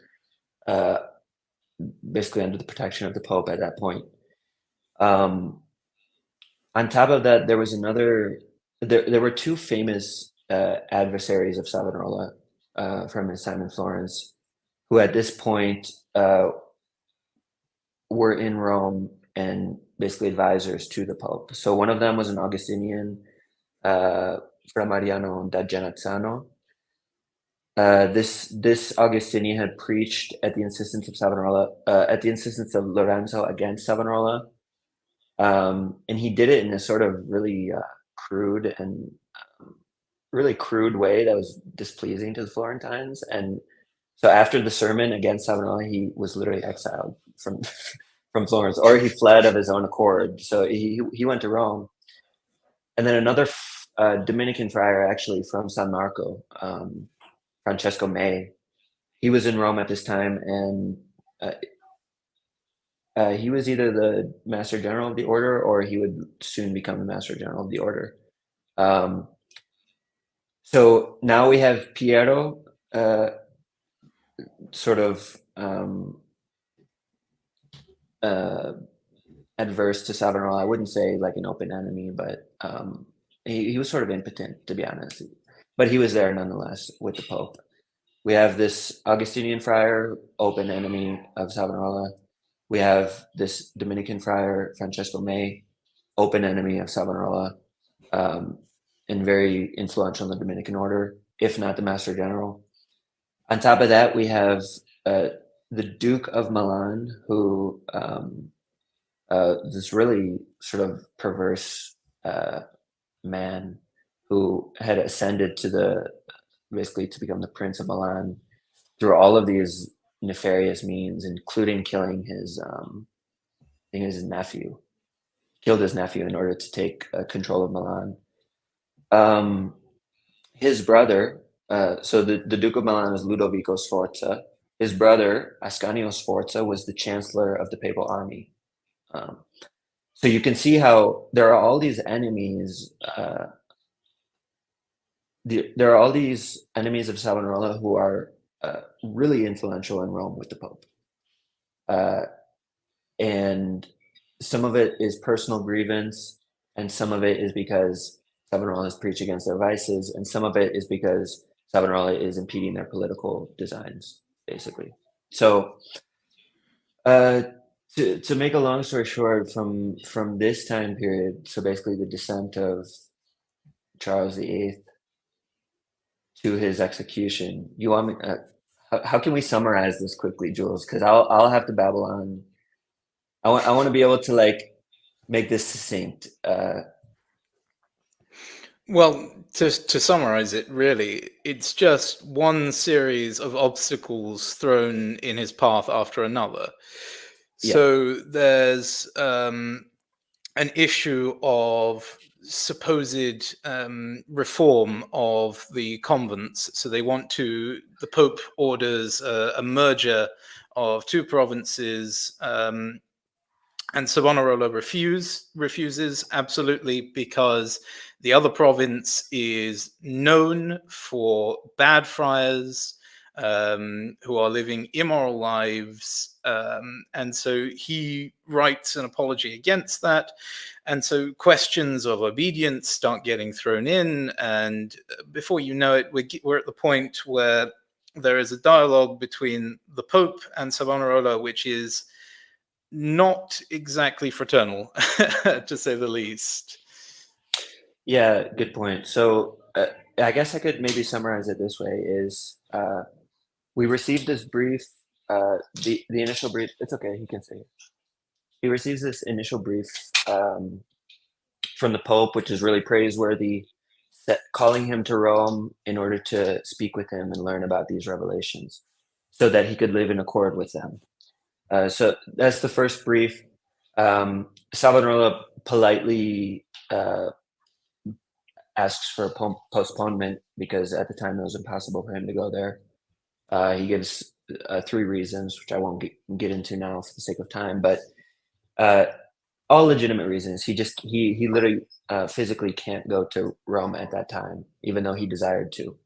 uh, basically under the protection of the Pope at that point. On top of that, there were two famous adversaries of Savonarola from his time in Florence, who at this point were in Rome and basically advisors to the Pope. So one of them was an Augustinian, Fra Mariano da Genazzano. This Augustinian had preached at the insistence of Lorenzo against Savonarola, and he did it in a sort of really crude and really crude way that was displeasing to the Florentines. And So after the sermon against Savonarola, he was literally exiled from from Florence, or he fled of his own accord. So he went to Rome, and then another Dominican friar, actually from San Marco, Francesco May, he was in Rome at this time, and he was either the Master General of the Order, or he would soon become the Master General of the Order. So now we have Piero, sort of adverse to Savonarola. I wouldn't say like an open enemy, but he was sort of impotent, to be honest. But he was there nonetheless with the Pope. We have this Augustinian friar, open enemy of Savonarola. We have this Dominican friar, Francesco May, open enemy of Savonarola, and very influential in the Dominican order, if not the Master General. On top of that, we have the Duke of Milan, who this really sort of perverse man who had ascended to basically to become the Prince of Milan through all of these nefarious means, including killing his nephew. Killed his nephew in order to take control of Milan. His brother, so the Duke of Milan is Ludovico Sforza. His brother, Ascanio Sforza, was the chancellor of the papal army. So you can see how there are all these enemies. There are all these enemies of Savonarola who are really influential in Rome with the Pope. And some of it is personal grievance, and some of it is because Savonarola has preached against their vices, and some of it is because Savonarola is impeding their political designs, basically. So to make a long story short, from this time period, so basically the descent of Charles VIII to his execution, you want me? How can we summarize this quickly, Jules? Because I'll have to babble on. I want to be able to like make this succinct. Well, to summarize it, really, it's just one series of obstacles thrown in his path after another. Yeah. So there's an issue of supposed reform of the convents. So the Pope orders a merger of two provinces, and Savonarola refuses absolutely, because the other province is known for bad friars who are living immoral lives. And so he writes an apology against that. And so questions of obedience start getting thrown in. And before you know it, we're at the point where there is a dialogue between the Pope and Savonarola, which is not exactly fraternal, to say the least. Yeah, good point. So I guess I could maybe summarize it this way: is we received this brief, the initial brief. It's okay, he can say it. He receives this initial brief from the Pope, which is really praiseworthy, calling him to Rome in order to speak with him and learn about these revelations, so that he could live in accord with them. So that's the first brief. Savonarola politely asks for a postponement because at the time it was impossible for him to go there. He gives 3 reasons, which I won't get into now for the sake of time, but all legitimate reasons. He literally physically can't go to Rome at that time, even though he desired to.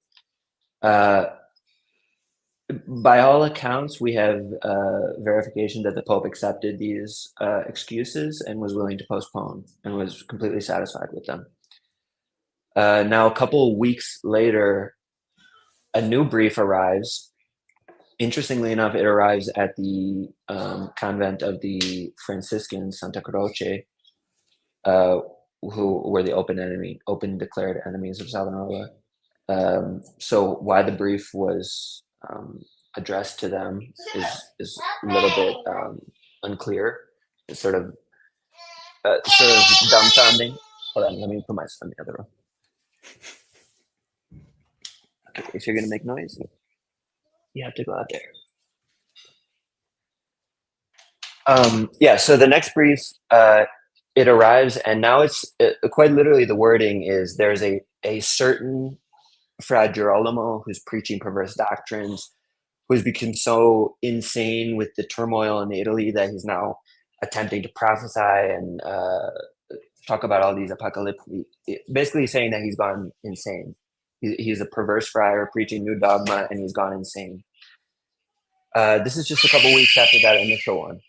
By all accounts, we have verification that the Pope accepted these excuses and was willing to postpone and was completely satisfied with them. Now, a couple of weeks later, a new brief arrives. Interestingly enough, it arrives at the convent of the Franciscans, Santa Croce, who were the open declared enemies of Savonarola. So why the brief was addressed to them is a little bit unclear. It's sort of dumbfounding. Hold on, let me put my son in the other room. Okay, if you're gonna make noise, you have to go out there. Yeah, so the next brief, it arrives, and now it's quite literally the wording is there's a certain Fra Girolamo who's preaching perverse doctrines, who's become so insane with the turmoil in Italy that he's now attempting to prophesy and talk about all these apocalypse, basically saying that he's gone insane. He's a perverse friar preaching new dogma, and he's gone insane. This is just a couple weeks after that initial one.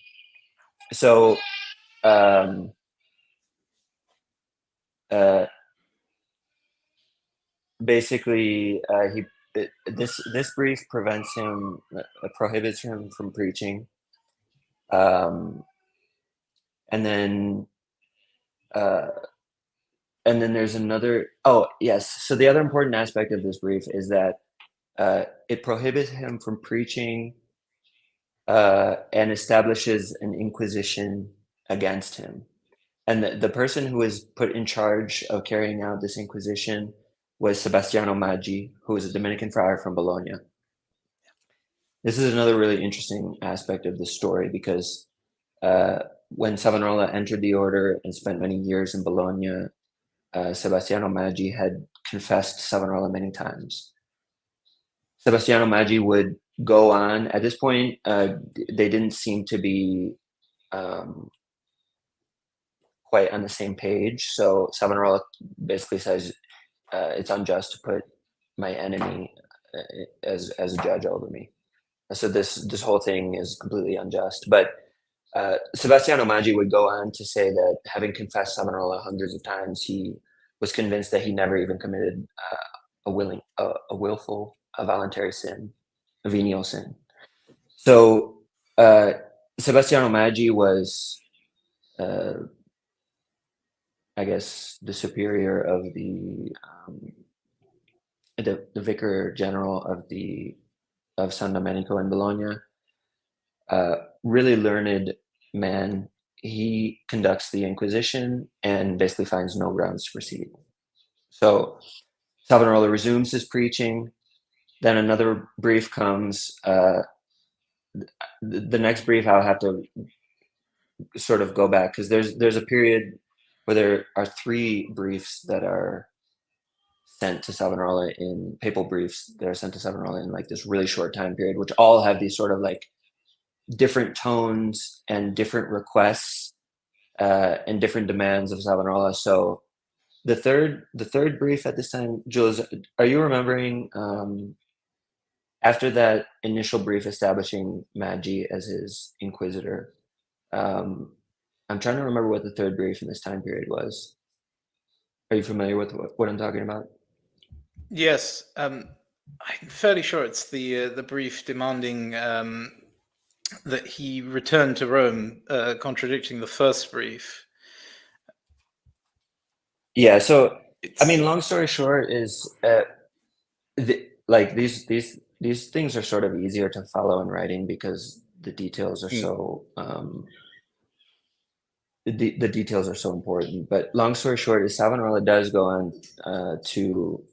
So basically, this brief prevents him, prohibits him from preaching, and then there's another. Oh yes, so the other important aspect of this brief is that it prohibits him from preaching and establishes an inquisition against him. And the person who was put in charge of carrying out this inquisition was Sebastiano Maggi, who was a Dominican friar from Bologna. This is another really interesting aspect of this story because when Savonarola entered the order and spent many years in Bologna, Sebastiano Maggi had confessed Savonarola many times. Sebastiano Maggi would go on. At this point, they didn't seem to be quite on the same page. So Savonarola basically says it's unjust to put my enemy as a judge over me. So this whole thing is completely unjust. But Sebastiano Maggi would go on to say that having confessed Savonarola hundreds of times, he was convinced that he never even committed a willful, a voluntary sin, a venial sin. So Sebastiano Maggi was, I guess, the superior of the vicar general of San Domenico in Bologna. Really learned man. He conducts the Inquisition and basically finds no grounds to proceed. So Savonarola resumes his preaching. Then another brief comes. The next brief I'll have to sort of go back because there's a period where there are 3 briefs that are sent to Savonarola in papal briefs that are sent to Savonarola in like this really short time period, which all have these sort of like different tones and different requests and different demands of Savonarola. So the third brief at this time, Jules, are you remembering after that initial brief establishing Maggi as his inquisitor? I'm trying to remember what the third brief in this time period was. Are you familiar with what I'm talking about? Yes, I'm fairly sure it's the brief demanding that he return to Rome, contradicting the first brief. Yeah. So I mean, long story short is like these things are sort of easier to follow in writing because the details are so the details are so important. But long story short is Savonarola does go on to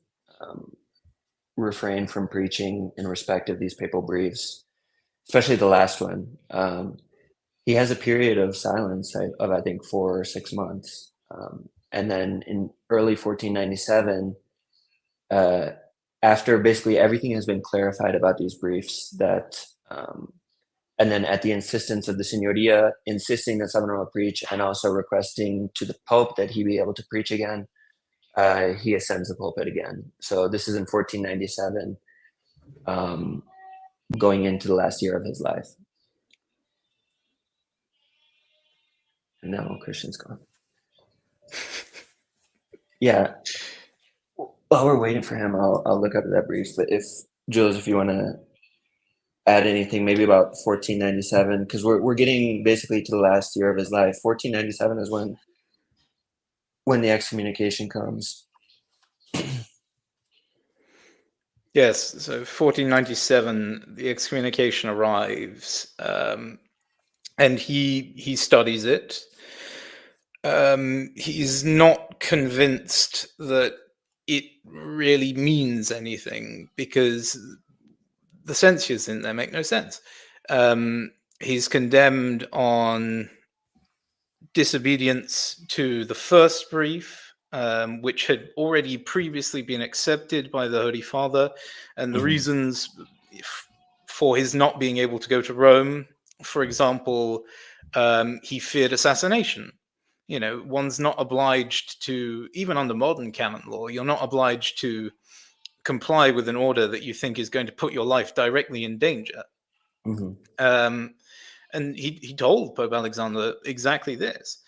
refrain from preaching in respect of these papal briefs, especially the last one. He has a period of silence of I think 4 or 6 months, and then in early 1497, after basically everything has been clarified about these briefs, that and then at the insistence of the Signoria, insisting that Savonarola preach and also requesting to the Pope that he be able to preach again, he ascends the pulpit again. So this is in 1497, going into the last year of his life. And now Christian's gone. Yeah. While we're waiting for him, I'll look up that brief. But if Jules, if you want to add anything, maybe about 1497, because we're getting basically to the last year of his life. 1497 is when the excommunication comes. Yes, so 1497, the excommunication arrives, and he studies it. He's not convinced that it really means anything because the censures in there make no sense. He's condemned on disobedience to the first brief, which had already previously been accepted by the Holy Father, and the reasons for his not being able to go to Rome, for example, he feared assassination. You know, one's not obliged to, even under modern canon law, you're not obliged to comply with an order that you think is going to put your life directly in danger. And he told Pope Alexander exactly this.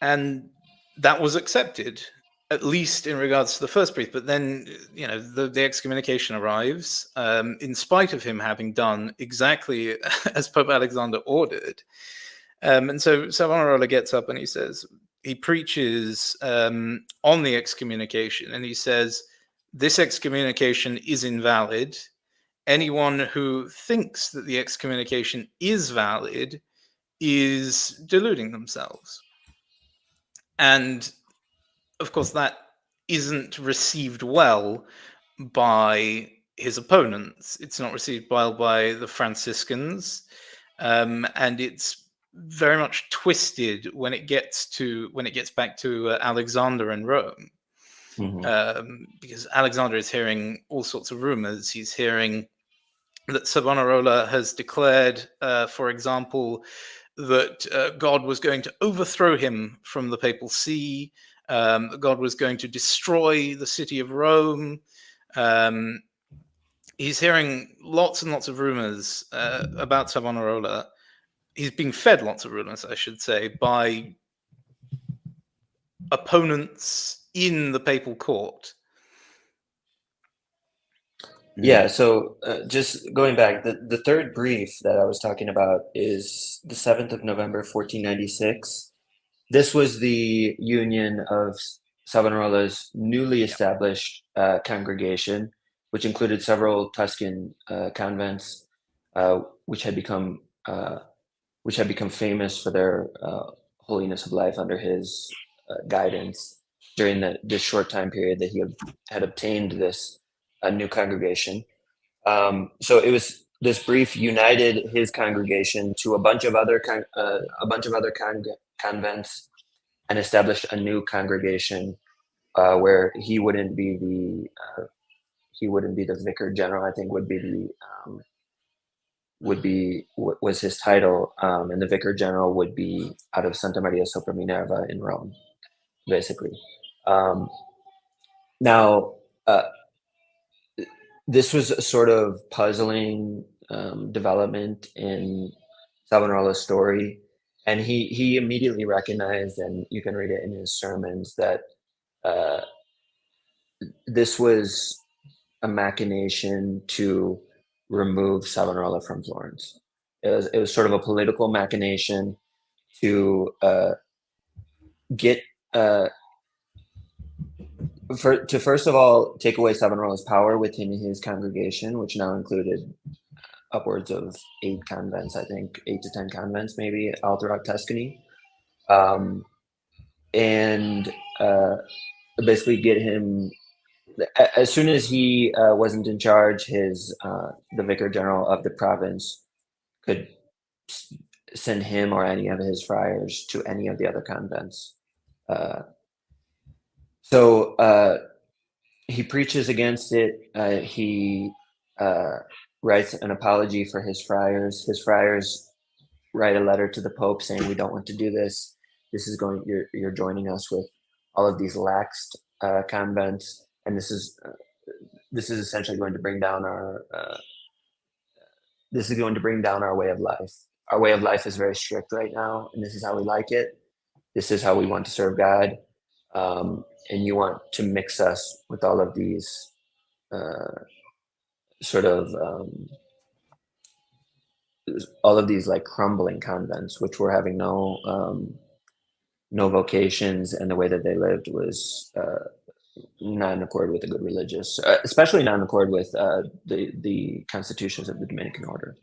And that was accepted, at least in regards to the first brief. But then, you know, the excommunication arrives, in spite of him having done exactly as Pope Alexander ordered. And so Savonarola gets up and he preaches on the excommunication, and he says, this excommunication is invalid. Anyone who thinks that the excommunication is valid is deluding themselves. And of course, that isn't received well by his opponents. It's not received well by the Franciscans, and it's very much twisted when it gets back to Alexander and Rome, because Alexander is hearing all sorts of rumors. He's hearing that Savonarola has declared, for example, that God was going to overthrow him from the papal see, that God was going to destroy the city of Rome. He's hearing lots and lots of rumors about Savonarola. He's being fed lots of rumors, I should say, by opponents in the papal court. Yeah, so just going back, the third brief that I was talking about is the 7th of November, 1496. This was the union of Savonarola's newly established congregation, which included several Tuscan convents, which had become famous for their holiness of life under his guidance during this short time period that he had obtained this new congregation. So it was this brief united his congregation to a bunch of other convents and established a new congregation where he wouldn't be the vicar general. I think was his title, and the vicar general would be out of Santa Maria sopra Minerva in Rome, basically. Now, this was a sort of puzzling development in Savonarola's story, and he immediately recognized, and you can read it in his sermons, that this was a machination to remove Savonarola from Florence. It was sort of a political machination to get to first of all take away Savonarola's power within his congregation, which now included upwards of 8 convents, I think 8 to 10 convents, maybe all throughout Tuscany, and basically get him. As soon as he wasn't in charge, the vicar general of the province could send him or any of his friars to any of the other convents. So he preaches against it. He writes an apology for his friars. His friars write a letter to the Pope saying, "We don't want to do this. This is you're joining us with all of these laxed convents, and this is essentially going to bring down our way of life. Our way of life is very strict right now, and this is how we like it. This is how we want to serve God. And you want to mix us with all of these like crumbling convents, which were having no vocations, and the way that they lived was not in accord with the good religious, especially not in accord with the constitutions of the Dominican order.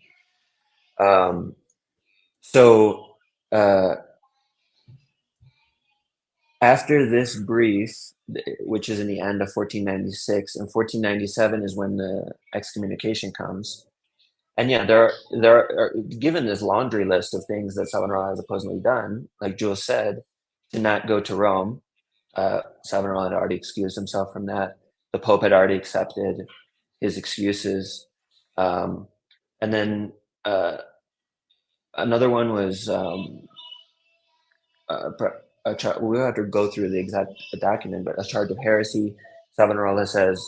So after this brief, which is in the end of 1496, and 1497 is when the excommunication comes. And yeah, there are given this laundry list of things that Savonarola has supposedly done, like Jules said, to not go to Rome. Savonarola had already excused himself from that. The Pope had already accepted his excuses. And then another one was we have to go through the exact document, but a charge of heresy. Savonarola says,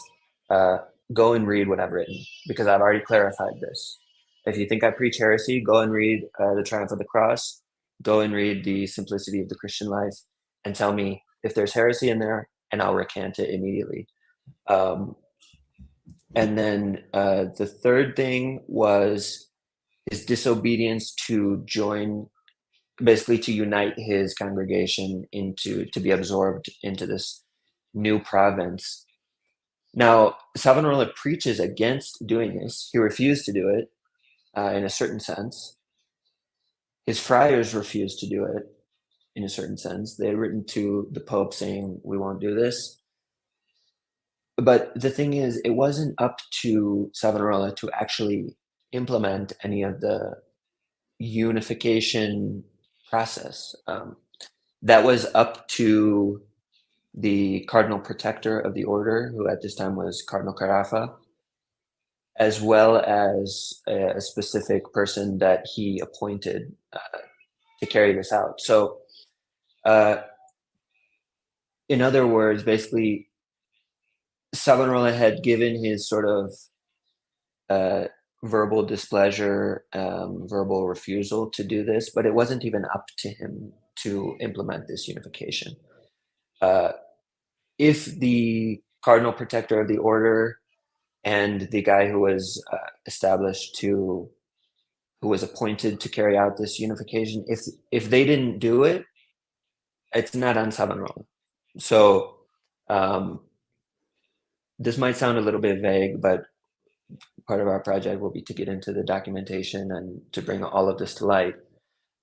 go and read what I've written, because I've already clarified this. If you think I preach heresy, go and read The Triumph of the Cross, go and read The Simplicity of the Christian Life, and tell me if there's heresy in there, and I'll recant it immediately. And then the third thing was his disobedience to join, basically to unite his congregation to be absorbed into this new province. Now, Savonarola preaches against doing this. He refused to do it in a certain sense. His friars refused to do it in a certain sense. They had written to the Pope saying, we won't do this. But the thing is, it wasn't up to Savonarola to actually implement any of the unification process. That was up to the cardinal protector of the order, who at this time was Cardinal Carafa, as well as a specific person that he appointed to carry this out. So, in other words, basically, Savonarola had given his sort of verbal displeasure, verbal refusal to do this, but it wasn't even up to him to implement this unification. If the cardinal protector of the order and the guy who was who was appointed to carry out this unification, if they didn't do it, it's not on Savonarola. So this might sound a little bit vague, but part of our project will be to get into the documentation and to bring all of this to light.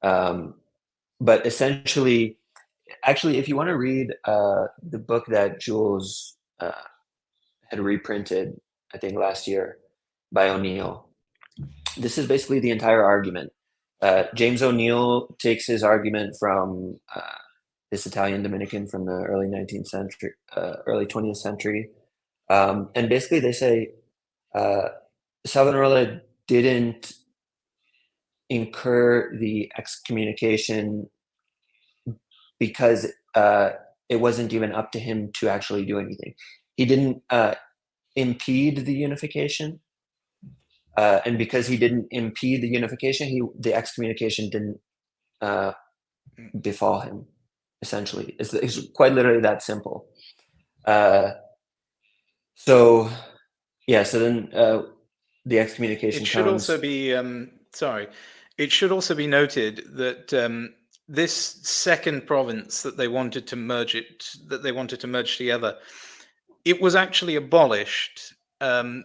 But essentially, actually, if you want to read the book that Jules had reprinted, I think last year, by O'Neill, this is basically the entire argument. James O'Neill takes his argument from this Italian Dominican from the early 19th century, early 20th century. And basically they say Savonarola didn't incur the excommunication because it wasn't even up to him to actually do anything. He didn't impede the unification. And because he didn't impede the unification, the excommunication didn't befall him, essentially. It's quite literally that simple. So then the excommunication It should comes. also be it should also be noted that this second province that they wanted to merge together, it was actually abolished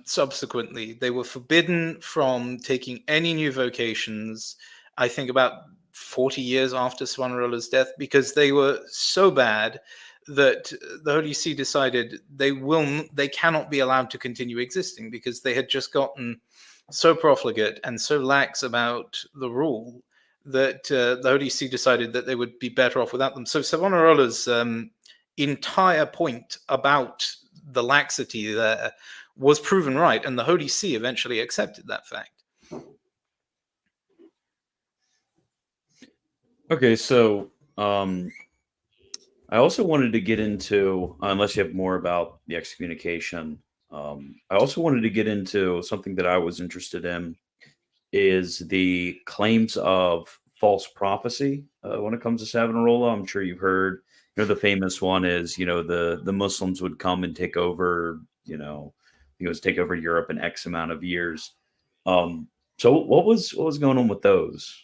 subsequently. They were forbidden from taking any new vocations, I think about 40 years after Savonarola's death, because they were so bad that the Holy See decided they cannot be allowed to continue existing, because they had just gotten so profligate and so lax about the rule that the Holy See decided that they would be better off without them. So Savonarola's entire point about the laxity there was proven right, and the Holy See eventually accepted that fact. Okay, so I also wanted to get into, unless you have more about the excommunication, I also wanted to get into something that I was interested in, is the claims of false prophecy when it comes to Savonarola. I'm sure you've heard, the famous one is, the Muslims would come and take over, take over Europe in X amount of years. So what was going on with those?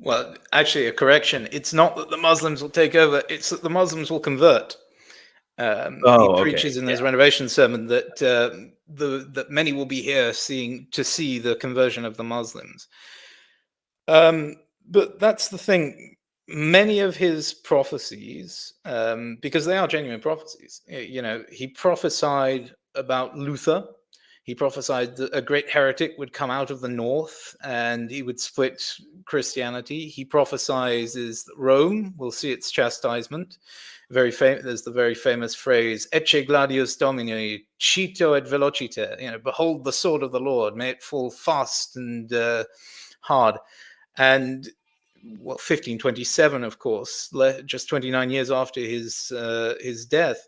Well, actually, a correction. It's not that the Muslims will take over, it's that the Muslims will convert. He preaches in his renovation sermon that that many will be here to see the conversion of the Muslims. But that's the thing. many of his prophecies, because they are genuine prophecies, he prophesied about Luther. He prophesied that a great heretic would come out of the north and he would split Christianity. He prophesies that Rome will see its chastisement. There's the very famous phrase, "Ecce gladius Domini, cito et velociter." Behold the sword of the Lord, may it fall fast and hard. And 1527, of course, just 29 years after his death,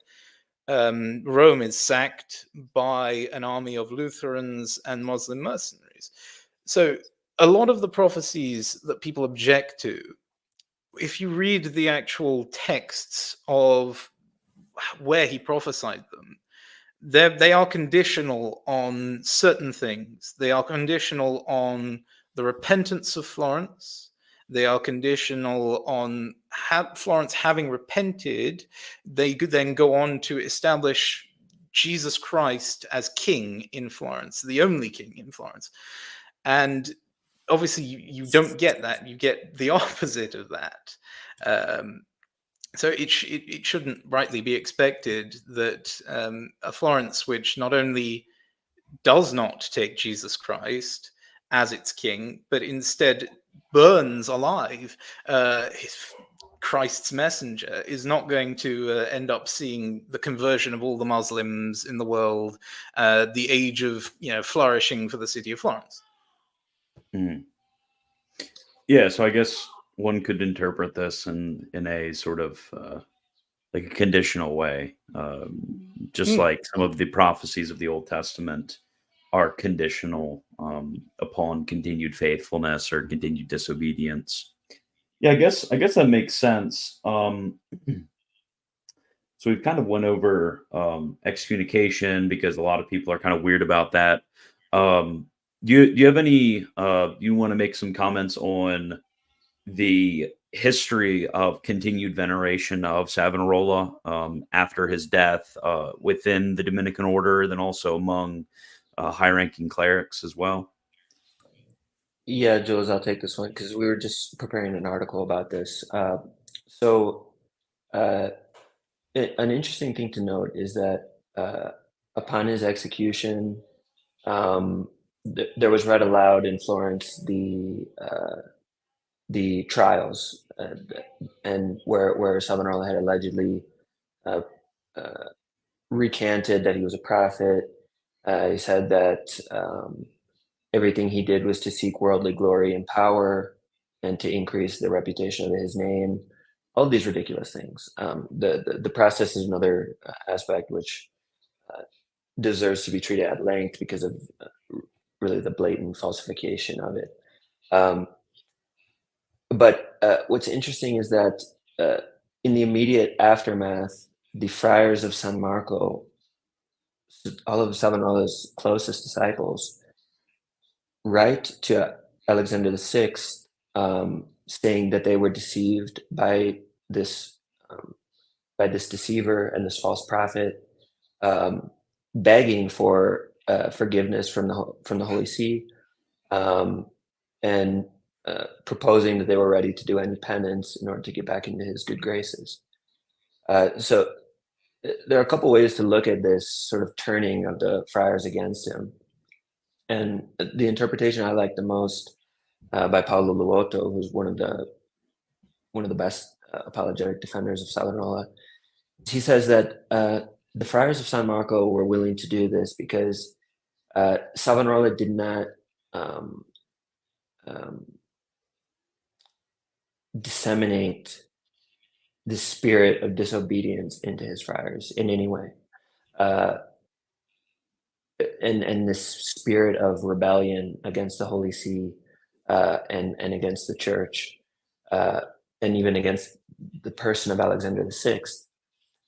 Rome is sacked by an army of Lutherans and Muslim mercenaries. So a lot of the prophecies that people object to, if you read the actual texts of where he prophesied them, they are conditional on certain things. They are conditional on the repentance of Florence. They are conditional on Florence having repented. They could then go on to establish Jesus Christ as king in Florence, the only king in Florence. And obviously, you don't get that. You get the opposite of that. So it shouldn't rightly be expected that a Florence which not only does not take Jesus Christ as its king, but instead burns alive Christ's messenger, is not going to end up seeing the conversion of all the Muslims in the world, the age of flourishing for the city of Florence. Mm. Yeah, so I guess one could interpret this in a sort of like a conditional way, just like some of the prophecies of the Old Testament are conditional upon continued faithfulness or continued disobedience. Yeah, I guess that makes sense. So we've kind of went over excommunication because a lot of people are kind of weird about that. Do you have any? You want to make some comments on the history of continued veneration of Savonarola after his death within the Dominican order, then also among high-ranking clerics as well? Yeah, Jules, I'll take this one because we were just preparing an article about this. So, uh, an interesting thing to note is that upon his execution, there was read aloud in Florence the trials, and where Savonarola had allegedly uh, uh, recanted that he was a prophet. He said that everything he did was to seek worldly glory and power and to increase the reputation of his name. All these ridiculous things. The process is another aspect which deserves to be treated at length because of really the blatant falsification of it. But what's interesting is that in the immediate aftermath, the friars of San Marco, all of Savonarola's closest disciples, write to Alexander VI, saying that they were deceived um, by this deceiver and this false prophet, begging for forgiveness from the Holy See, and proposing that they were ready to do any penance in order to get back into his good graces. So there are a couple ways to look at this sort of turning of the friars against him. And the interpretation I like the most by Paolo Luoto, who's one of the best apologetic defenders of Savonarola, he says that the friars of San Marco were willing to do this because Savonarola did not disseminate the spirit of disobedience into his friars in any way. And this spirit of rebellion against the Holy See and against the Church, and even against the person of Alexander VI.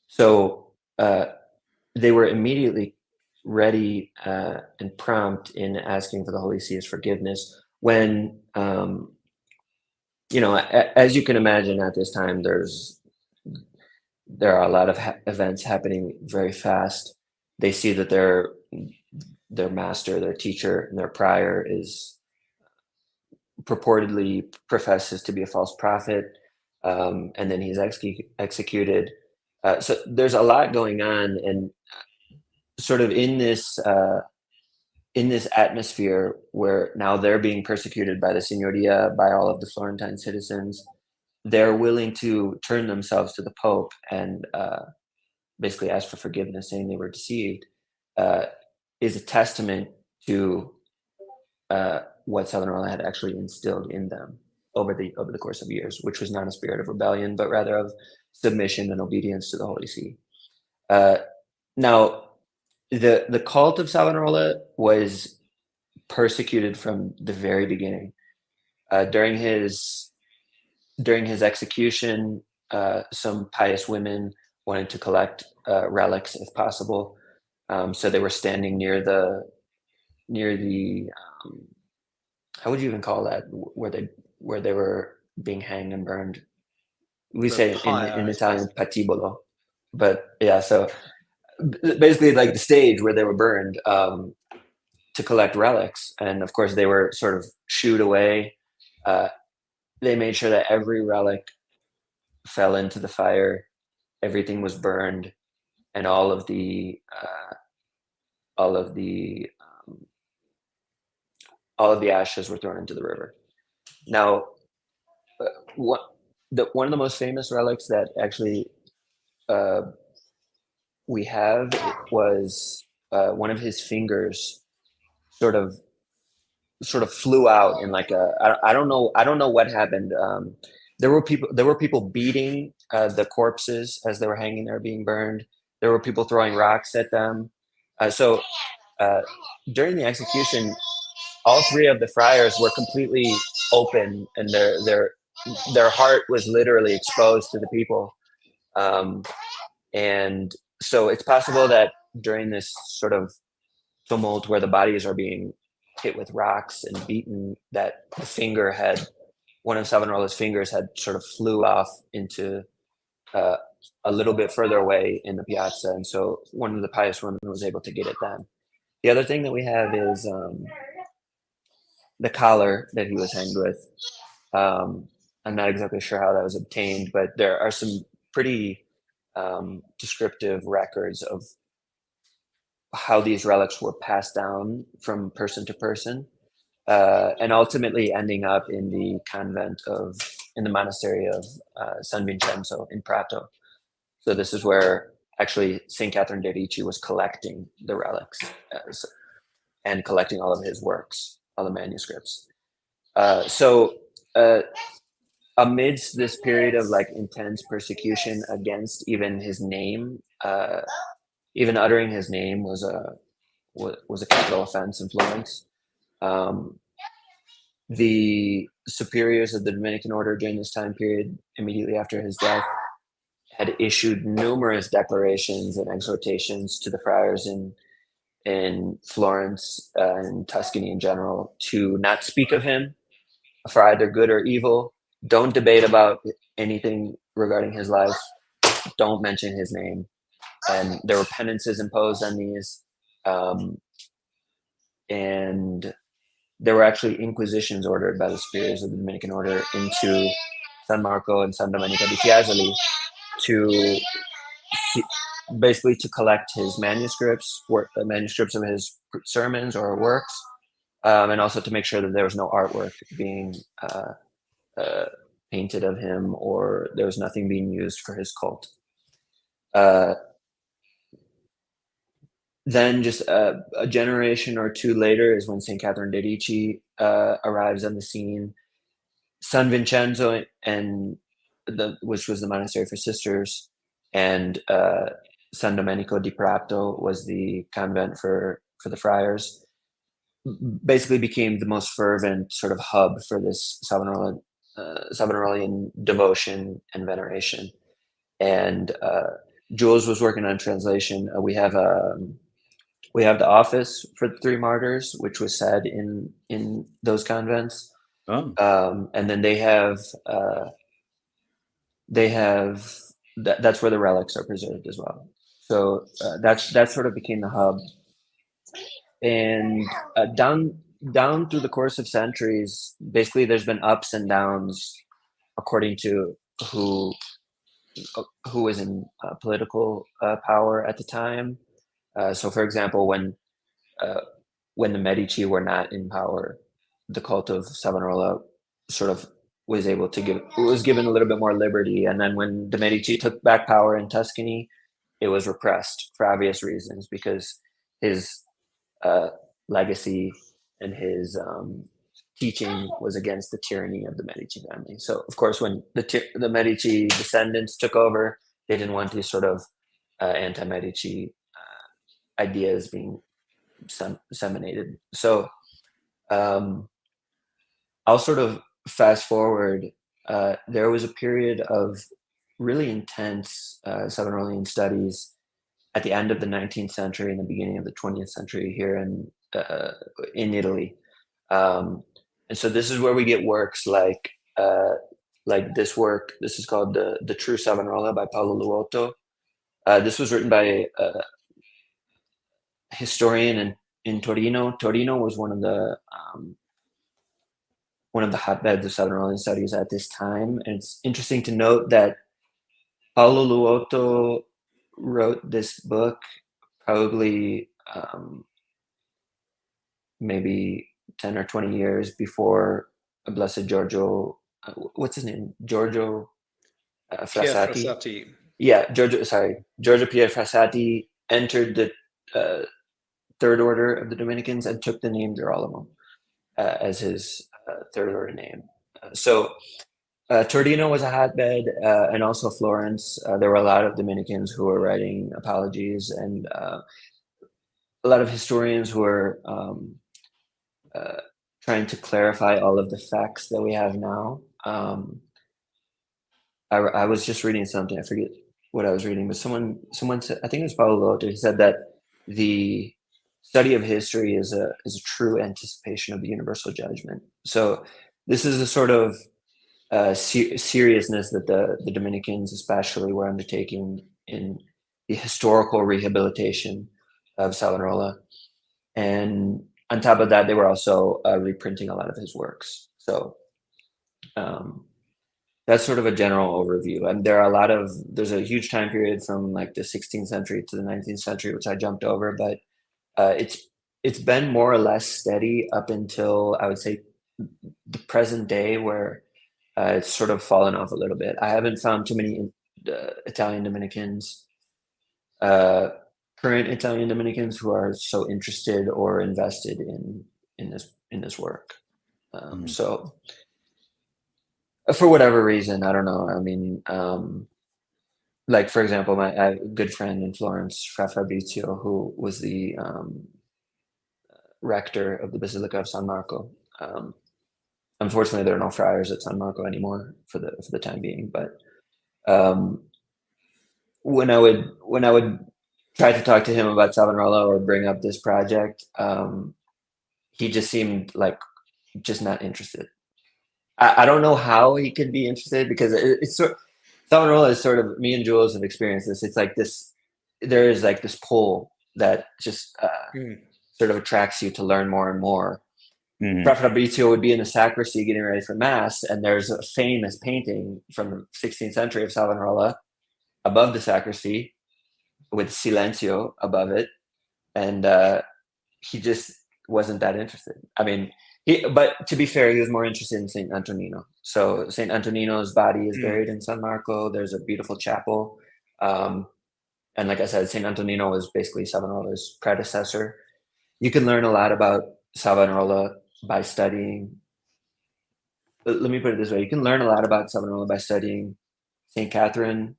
So they were immediately ready and prompt in asking for the Holy See's forgiveness when, as you can imagine at this time, there are a lot of events happening very fast. They see that their master, their teacher, and their prior is purportedly professes to be a false prophet. and then he's executed. So there's a lot going on, and sort of in this atmosphere where now they're being persecuted by the Signoria, by all of the Florentine citizens, they're willing to turn themselves to the Pope and basically ask for forgiveness, saying they were deceived, is a testament to what Savonarola had actually instilled in them over the course of years, which was not a spirit of rebellion, but rather of submission and obedience to the Holy See. Now, the cult of Savonarola was persecuted from the very beginning. During his execution, some pious women wanted to collect relics if possible. So they were standing near the how would you even call that, where they were being hanged and burned? We The say pyre, in I suppose. Italian patibolo, but yeah. So basically, like the stage where they were burned, to collect relics, and of course they were sort of shooed away. They made sure that every relic fell into the fire, everything was burned, and all of the ashes were thrown into the river. Now, one one of the most famous relics that actually uh, we have was one of his fingers sort of flew out in like I don't know what happened. There were people beating the corpses as they were hanging there being burned. There were people throwing rocks at them. So during the execution, all three of the friars were completely open, and their heart was literally exposed to the people. And so it's possible that during this sort of tumult where the bodies are being hit with rocks and beaten, that the finger had, one of Savonarola's fingers had sort of flew off into uh, a little bit further away in the piazza, and so one of the pious women was able to get it then. The other thing that we have is the collar that he was hanged with. I'm not exactly sure how that was obtained, but there are some pretty descriptive records of how these relics were passed down from person to person, and ultimately ending up in the monastery of San Vincenzo in Prato. So this is where actually Saint Catherine de' Ricci was collecting the relics and collecting all of his works, all the manuscripts. So amidst this period of like intense persecution against even his name, even uttering his name was a capital offense in Florence. The superiors of the Dominican order during this time period, immediately after his death, had issued numerous declarations and exhortations to the friars in Florence and Tuscany in general to not speak of him for either good or evil. Don't debate about anything regarding his life. Don't mention his name. And there were penances imposed on these. And there were actually inquisitions ordered by the superiors of the Dominican order into San Marco and San Domenico di Fiesoli to basically to collect his manuscripts of his sermons or works, and also to make sure that there was no artwork being painted of him, or there was nothing being used for his cult. Then just a generation or two later is when St. Catherine de' Ricci arrives on the scene. San Vincenzo, and which was the monastery for sisters, and San Domenico di Prato was the convent for the friars, basically became the most fervent sort of hub for this Savonarolian devotion and veneration. And Jules was working on translation. We have the office for the three martyrs, which was said in those convents. Oh. And then they have that's where the relics are preserved as well. So that sort of became the hub. And down through the course of centuries, basically there's been ups and downs according to who was in political power at the time. So, for example, when the Medici were not in power, the cult of Savonarola sort of was given a little bit more liberty. And then when the Medici took back power in Tuscany, it was repressed for obvious reasons, because his legacy and his teaching was against the tyranny of the Medici family. So, of course, when the Medici descendants took over, they didn't want these sort of anti-Medici ideas being disseminated. So, I'll sort of fast forward. There was a period of really intense Savonarolian studies at the end of the 19th century and the beginning of the 20th century here in Italy. And so this is where we get works like this work. This is called the True Savonarola by Paolo Luoto. This was written by a historian in Torino. Torino was one of the hotbeds of Savonarolian studies at this time. And it's interesting to note that Paolo Luoto wrote this book probably maybe 10 or 20 years before Blessed Giorgio, what's his name? Giorgio Frassati. Frassati. Yeah, Giorgio Pier Frassati entered the Third Order of the Dominicans and took the name Girolamo as his Third Order name. So Torino was a hotbed, and also Florence. There were a lot of Dominicans who were writing apologies, and a lot of historians who were trying to clarify all of the facts that we have now. I was just reading something. I forget what I was reading, but someone said, I think it was Paolo Loto, he said that the study of history is a true anticipation of the universal judgment. So this is a sort of seriousness that the Dominicans especially were undertaking in the historical rehabilitation of Savonarola. And on top of that, they were also reprinting a lot of his works. So that's sort of a general overview. And there's a huge time period from like the 16th century to the 19th century, which I jumped over, but it's been more or less steady up until, I would say, the present day, where it's sort of fallen off a little bit. I haven't found too many Italian Dominicans, current Italian Dominicans, who are so interested or invested in this work. So for whatever reason, I don't know. I mean, like, for example, my good friend in Florence, Fra Fabrizio, who was the rector of the Basilica of San Marco. Unfortunately, there are no friars at San Marco anymore for the time being. But when I would try to talk to him about Savonarola or bring up this project, he just seemed like just not interested. I don't know how he could be interested, because it's Savonarola is sort of, me and Jules have experienced this. It's like this, there is like this pull that just sort of attracts you to learn more and more. Fra Fabrizio would be in the sacristy getting ready for mass, and there's a famous painting from the 16th century of Savonarola above the sacristy with Silencio above it, and he just wasn't that interested. I mean, but to be fair, he was more interested in Saint Antonino. So Saint Antonino's body is buried in San Marco. There's a beautiful chapel, and like I said, Saint Antonino was basically Savonarola's predecessor. You can learn a lot about Savonarola by studying. Let me put it this way: you can learn a lot about Savonarola by studying Saint Catherine,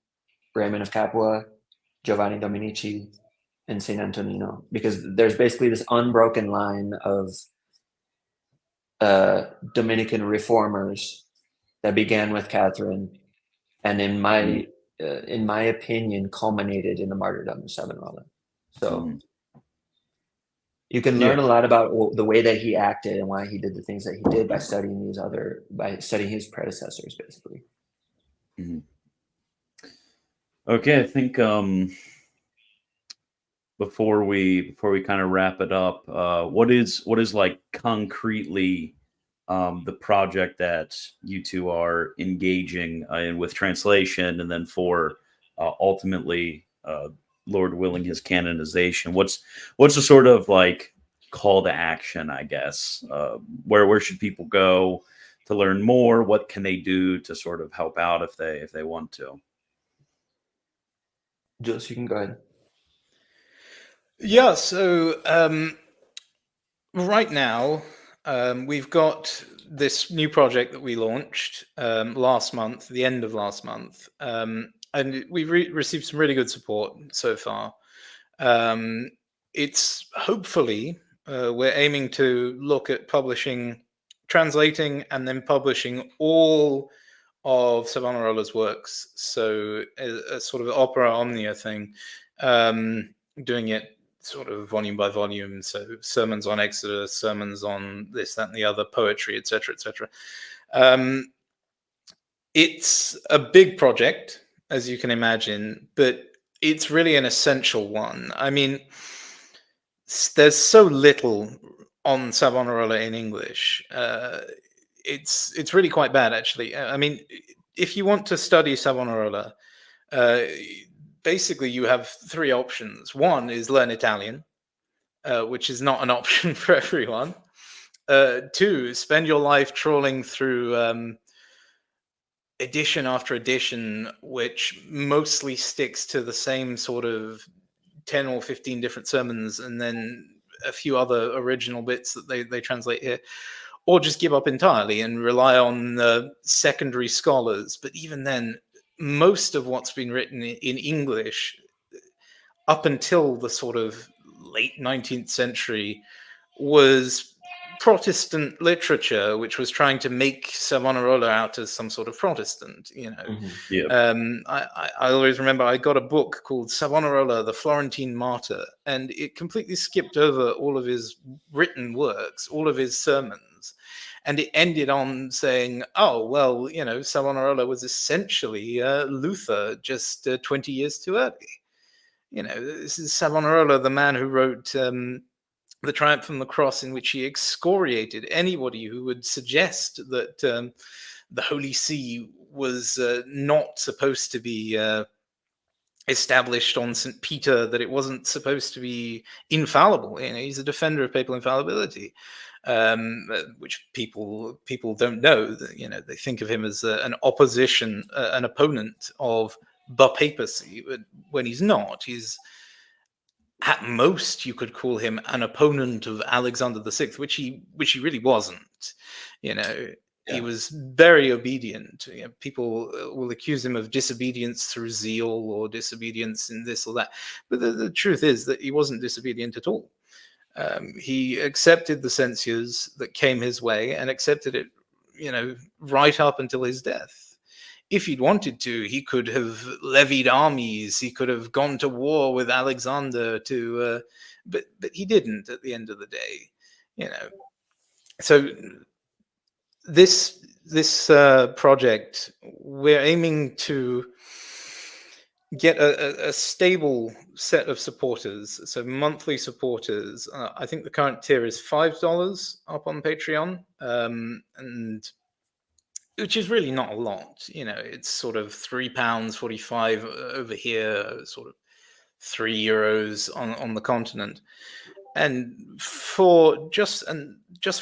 Raymond of Capua, Giovanni Dominici, and Saint Antonino, because there's basically this unbroken line of Dominican reformers that began with Catherine, and in my opinion, culminated in the martyrdom of Savonarola. So you can learn a lot about the way that he acted and why he did the things that he did by studying studying his predecessors, basically. Okay, I think before we kind of wrap it up, what is like concretely the project that you two are engaging in with translation, and then for ultimately, Lord willing, his canonization. What's the sort of like call to action, I guess? Where should people go to learn more? What can they do to sort of help out if they want to? Jules, you can go ahead. Yeah, so right now we've got this new project that we launched last month, the end of last month, and we've received some really good support so far. It's hopefully we're aiming to look at publishing, translating, and then publishing all of Savonarola's works. So a sort of opera omnia thing, doing it sort of volume by volume. So sermons on Exodus, sermons on this, that, and the other, poetry, etc., etc. It's a big project, as you can imagine, but it's really an essential one. I mean, there's so little on Savonarola in English. It's really quite bad, actually. I mean, if you want to study Savonarola, basically you have three options. One is learn Italian, which is not an option for everyone. Two, spend your life trawling through edition after edition, which mostly sticks to the same sort of 10 or 15 different sermons and then a few other original bits that they translate here, or just give up entirely and rely on secondary scholars. But even then, most of what's been written in English up until the sort of late 19th century was Protestant literature, which was trying to make Savonarola out as some sort of Protestant, you know. Mhm. Yeah. I always remember I got a book called Savonarola, the Florentine Martyr, and it completely skipped over all of his written works, all of his sermons. And it ended on saying, oh, well, you know, Savonarola was essentially Luther just 20 years too early. You know, this is Savonarola, the man who wrote The Triumph from the Cross, in which he excoriated anybody who would suggest that the Holy See was not supposed to be established on St. Peter, that it wasn't supposed to be infallible. You know, he's a defender of papal infallibility, which people don't know. You know, they think of him as an opponent of the papacy, but when he's not, he's at most you could call him an opponent of Alexander VI, which he really wasn't. You know, he was very obedient. You know, people will accuse him of disobedience through zeal or disobedience in this or that, but the truth is that he wasn't disobedient at all. He accepted the censures that came his way and accepted it, you know, right up until his death. If he'd wanted to, he could have levied armies. He could have gone to war with Alexander but he didn't at the end of the day, you know. So this project, we're aiming to get a stable set of supporters, so monthly supporters. I think the current tier is $5 up on Patreon, and which is really not a lot. You know, it's sort of £3.45 over here, sort of €3 on the continent, and for just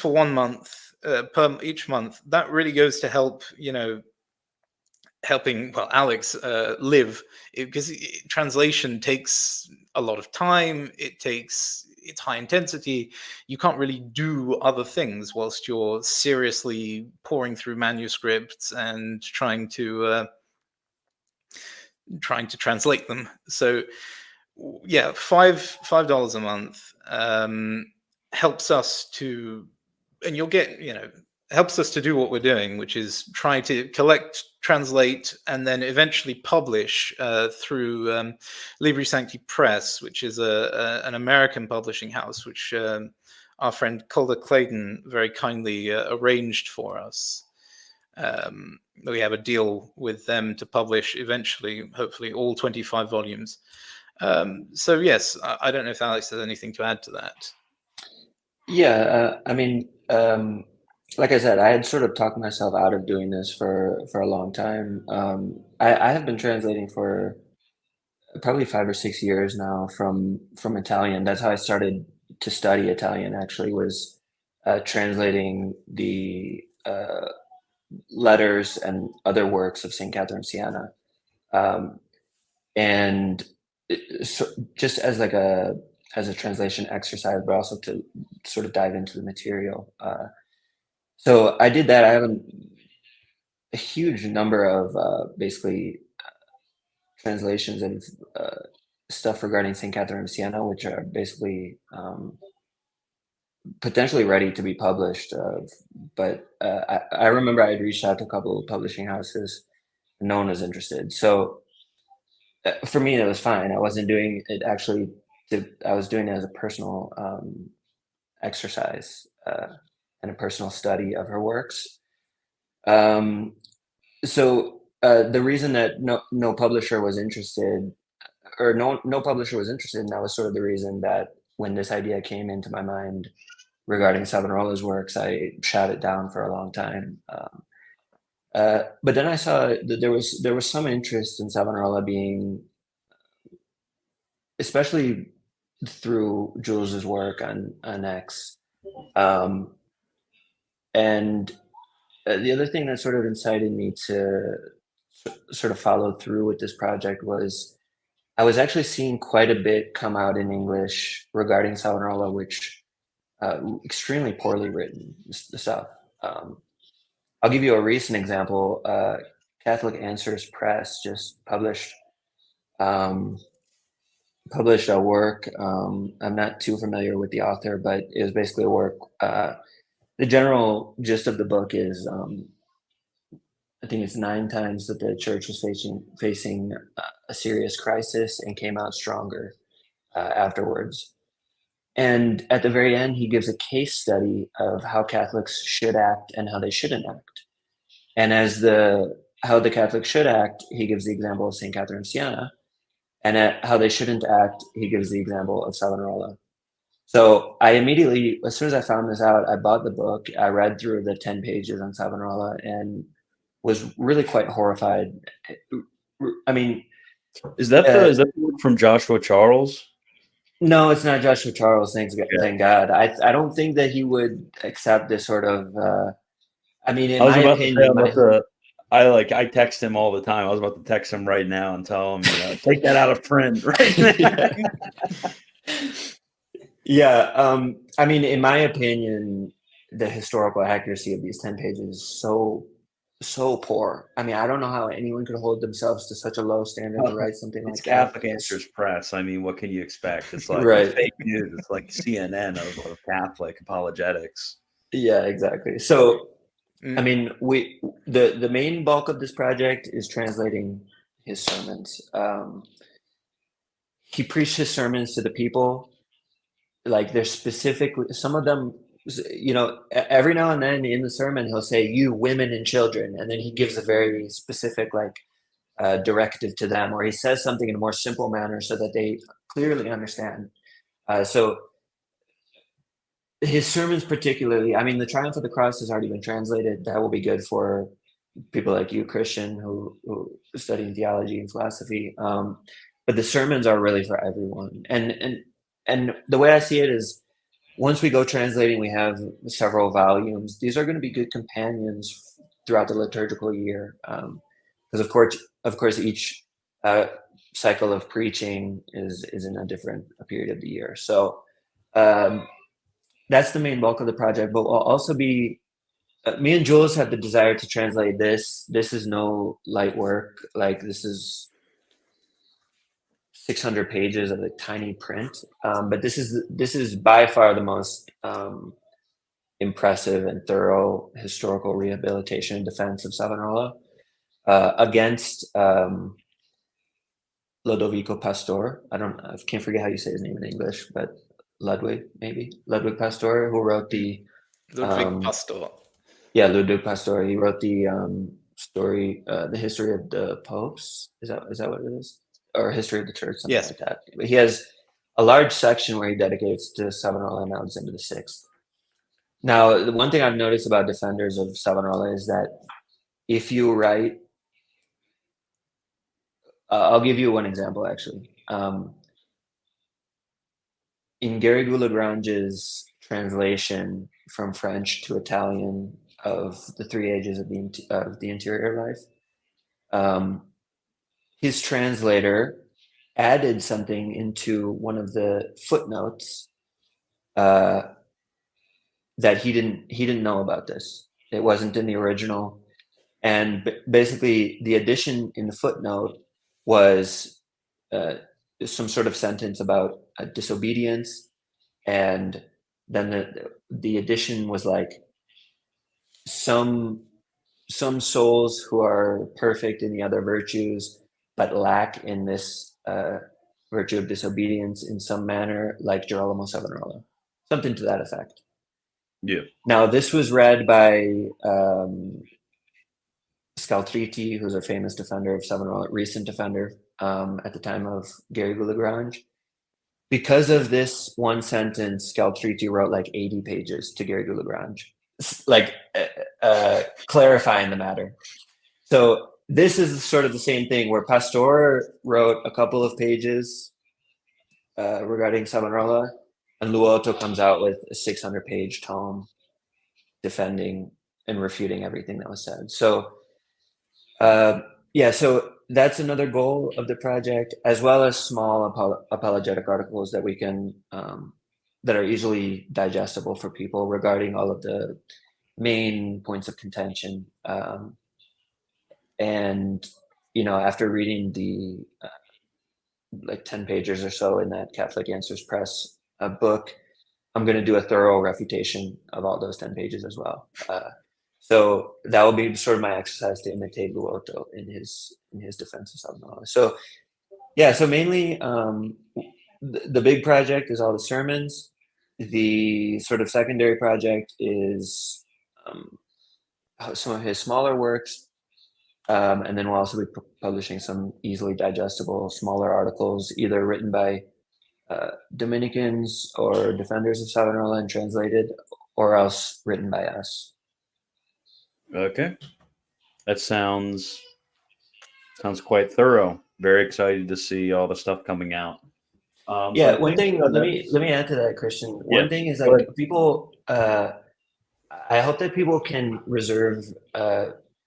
for 1 month per each month, that really goes to help, you know, helping Alex live, because translation takes a lot of time. It's high intensity. You can't really do other things whilst you're seriously pouring through manuscripts and trying to translate them. So yeah, $5 a month helps us to, and you'll get, you know, helps us to do what we're doing, which is try to collect, translate, and then eventually publish through Libri Sancti Press, which is an American publishing house, which our friend Calder Clayton very kindly arranged for us. We have a deal with them to publish eventually, hopefully, all 25 volumes. So yes, I don't know if Alex has anything to add to that. Yeah, I mean, like I said, I had sort of talked myself out of doing this for a long time. I have been translating for probably 5 or 6 years now from Italian. That's how I started to study Italian. Actually, was translating the letters and other works of Saint Catherine of Siena, um, and so just as like a translation exercise, but also to sort of dive into the material. So I did that. I have a huge number of basically translations of stuff regarding St. Catherine of Siena, which are basically potentially ready to be published. But I remember I had reached out to a couple of publishing houses, and no one was interested. So for me, it was fine. I wasn't doing it actually. I was doing it as a personal exercise and a personal study of her works. So the reason that no publisher was interested, or no publisher was interested, and that was sort of the reason that when this idea came into my mind regarding Savonarola's works, I shot it down for a long time. But then I saw that there was some interest in Savonarola being, especially through Jules's work on X, and the other thing that sort of incited me to sort of follow through with this project was I was actually seeing quite a bit come out in English regarding Savonarola, which extremely poorly written stuff. I'll give you a recent example. Catholic Answers Press just um, published a work. I'm not too familiar with the author, but it was basically a work. The general gist of the book is I think it's 9 times that the church was facing a serious crisis and came out stronger afterwards. And at the very end, he gives a case study of how Catholics should act and how they shouldn't act. And as how the Catholics should act, he gives the example of Saint Catherine of Siena, and at how they shouldn't act, he gives the example of Savonarola. So I immediately, as soon as I found this out, I bought the book. I read through the 10 pages on Savonarola and was really quite horrified. I mean, Is that the work from Joshua Charles? no, it's not Joshua Charles. Thank Yeah. God. I don't think that he would accept this sort of. I mean, in I was my about to say, opinion, I text him all the time. I was about to text him right now and tell him, take that out of print right now. Yeah. I mean, in my opinion, the historical accuracy of these 10 pages is so poor. I mean, I don't know how anyone could hold themselves to such a low standard to write something It's like that. Catholic Answers Press. I mean, what can you expect? It's like Right. fake news. It's like CNN of Catholic apologetics. Yeah, exactly. So, I mean, the main bulk of this project is translating his sermons. He preached his sermons to the people. Like they're specifically, some of them, every now and then in the sermon, he'll say, "You women and children," and then he gives a very specific, like, directive to them, or he says something in a more simple manner so that they clearly understand. So his sermons, particularly, I mean, the Triumph of the Cross has already been translated. That will be good for people like you, Christian, who study theology and philosophy. But the sermons are really for everyone. And the way I see it is, once we go translating, we have several volumes. These are going to be good companions throughout the liturgical year, because of course, each cycle of preaching is in a different period of the year. So that's the main bulk of the project. But we'll also be me and Jules have the desire to translate this. This is no light work. Like, this is 600 pages of a tiny print. But this is by far the most impressive and thorough historical rehabilitation and defense of Savonarola against Lodovico Pastor. I can't forget how you say his name in English, but Ludwig Pastor, who wrote the Ludwig Pastor. Yeah, Ludwig Pastor. He wrote the story, the history of the popes. Is that what it is? Or history of the church, something Yes. like that. But he has a large section where he dedicates to Savonarola and Alexander VI. Now, the one thing I've noticed about defenders of Savonarola is that if you write, I'll give you one example actually. In Gary Gulagrange's translation from French to Italian of the Three Ages of the Interior Life, his translator added something into one of the footnotes that he didn't know about this. It wasn't in the original, and basically the addition in the footnote was some sort of sentence about disobedience, and then the addition was like some souls who are perfect in the other virtues but lack in this virtue of disobedience in some manner, like Girolamo Savonarola, something to that effect. Yeah. Now, this was read by Scaltriti, who's a famous defender of Savonarola, recent defender at the time of Gary Gulagrange. Because of this one sentence, Scaltriti wrote like 80 pages to Gary Gulagrange, like clarifying the matter. So this is sort of the same thing where Pastor wrote a couple of pages regarding Savonarola, and Luoto comes out with a 600-page tome defending and refuting everything that was said. So so that's another goal of the project, as well as small apologetic articles that we can that are easily digestible for people regarding all of the main points of contention. And after reading the like 10 pages or so in that Catholic Answers Press book, I'm going to do a thorough refutation of all those 10 pages as well. So that will be sort of my exercise to imitate Luoto in his defense of Savonarola. So so mainly the big project is all the sermons. The sort of secondary project is some of his smaller works, and then we'll also be publishing some easily digestible smaller articles, either written by Dominicans or defenders of Savonarola and translated, or else written by us. Okay. That sounds quite thorough. Very excited to see all the stuff coming out. One thing. Let me add to that, Christian. One thing is like people. I hope that people can reserve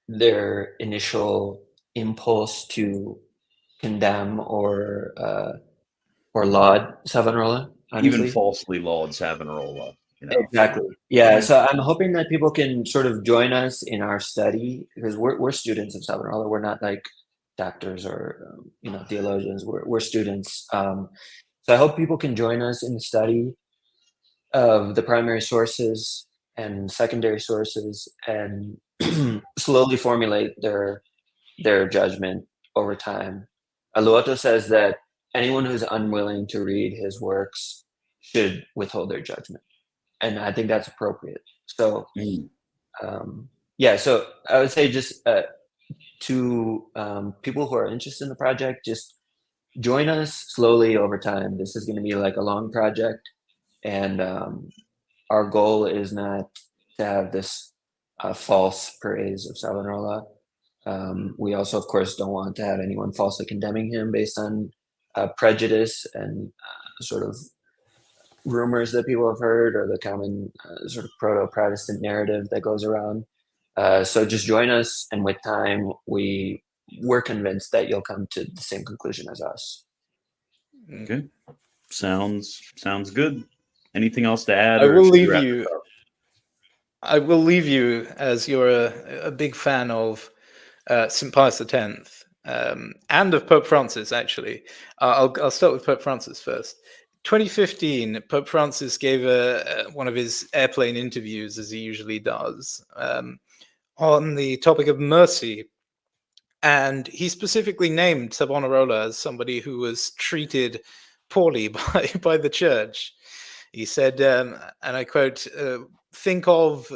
their initial impulse to condemn or laud Savonarola. Honestly. Even falsely laud Savonarola. Exactly. Yeah. So I'm hoping that people can sort of join us in our study, because we're students of Savonarola. We're not like doctors or theologians. We're students. So I hope people can join us in the study of the primary sources and secondary sources, and slowly formulate their judgment over time. Luoto says that anyone who's unwilling to read his works should withhold their judgment, and I think that's appropriate. So so I would say just to people who are interested in the project, just join us slowly over time. This is going to be like a long project, and our goal is not to have this false praise of Savonarola. We also, of course, don't want to have anyone falsely condemning him based on prejudice and sort of rumors that people have heard, or the common sort of proto-Protestant narrative that goes around. So just join us, and with time, we're convinced that you'll come to the same conclusion as us. Okay, sounds good. Anything else to add? I will leave you, as you're a big fan of St. Pius X and of Pope Francis. Actually, I'll start with Pope Francis first. 2015, Pope Francis gave one of his airplane interviews, as he usually does, on the topic of mercy. And he specifically named Savonarola as somebody who was treated poorly by the church. He said, and I quote, think of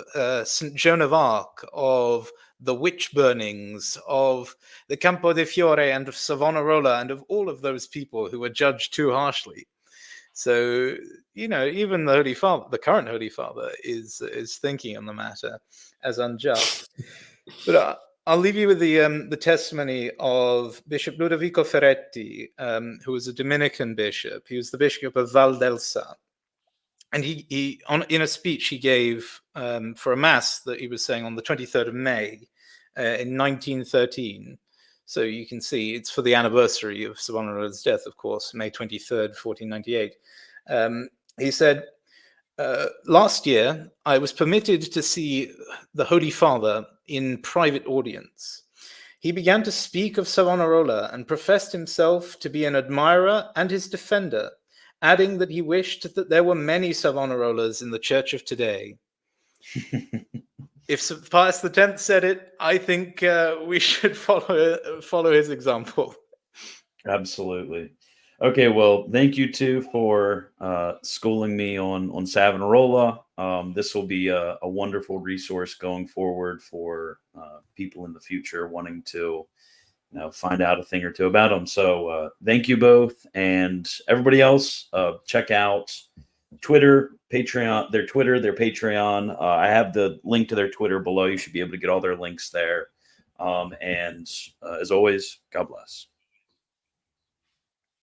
St. Joan of Arc, of the witch burnings, of the Campo de Fiore and of Savonarola, and of all of those people who were judged too harshly. So, even the Holy Father, the current Holy Father, is thinking on the matter as unjust. But I'll leave you with the testimony of Bishop Ludovico Ferretti, who was a Dominican bishop. He was the bishop of Valdelsa. And in a speech he gave for a mass that he was saying on the 23rd of May in 1913. So you can see it's for the anniversary of Savonarola's death, of course, May 23rd, 1498. He said, last year, I was permitted to see the Holy Father in private audience. He began to speak of Savonarola and professed himself to be an admirer and his defender, adding that he wished that there were many Savonarolas in the church of today. If Pius X said it, I think we should follow his example. Absolutely. Okay, well, thank you two for schooling me on Savonarola. This will be a wonderful resource going forward for people in the future wanting to find out a thing or two about them. So thank you both, and everybody else. Check out Twitter, Patreon, their Twitter, their Patreon. I have the link to their Twitter below. You should be able to get all their links there. And as always, God bless.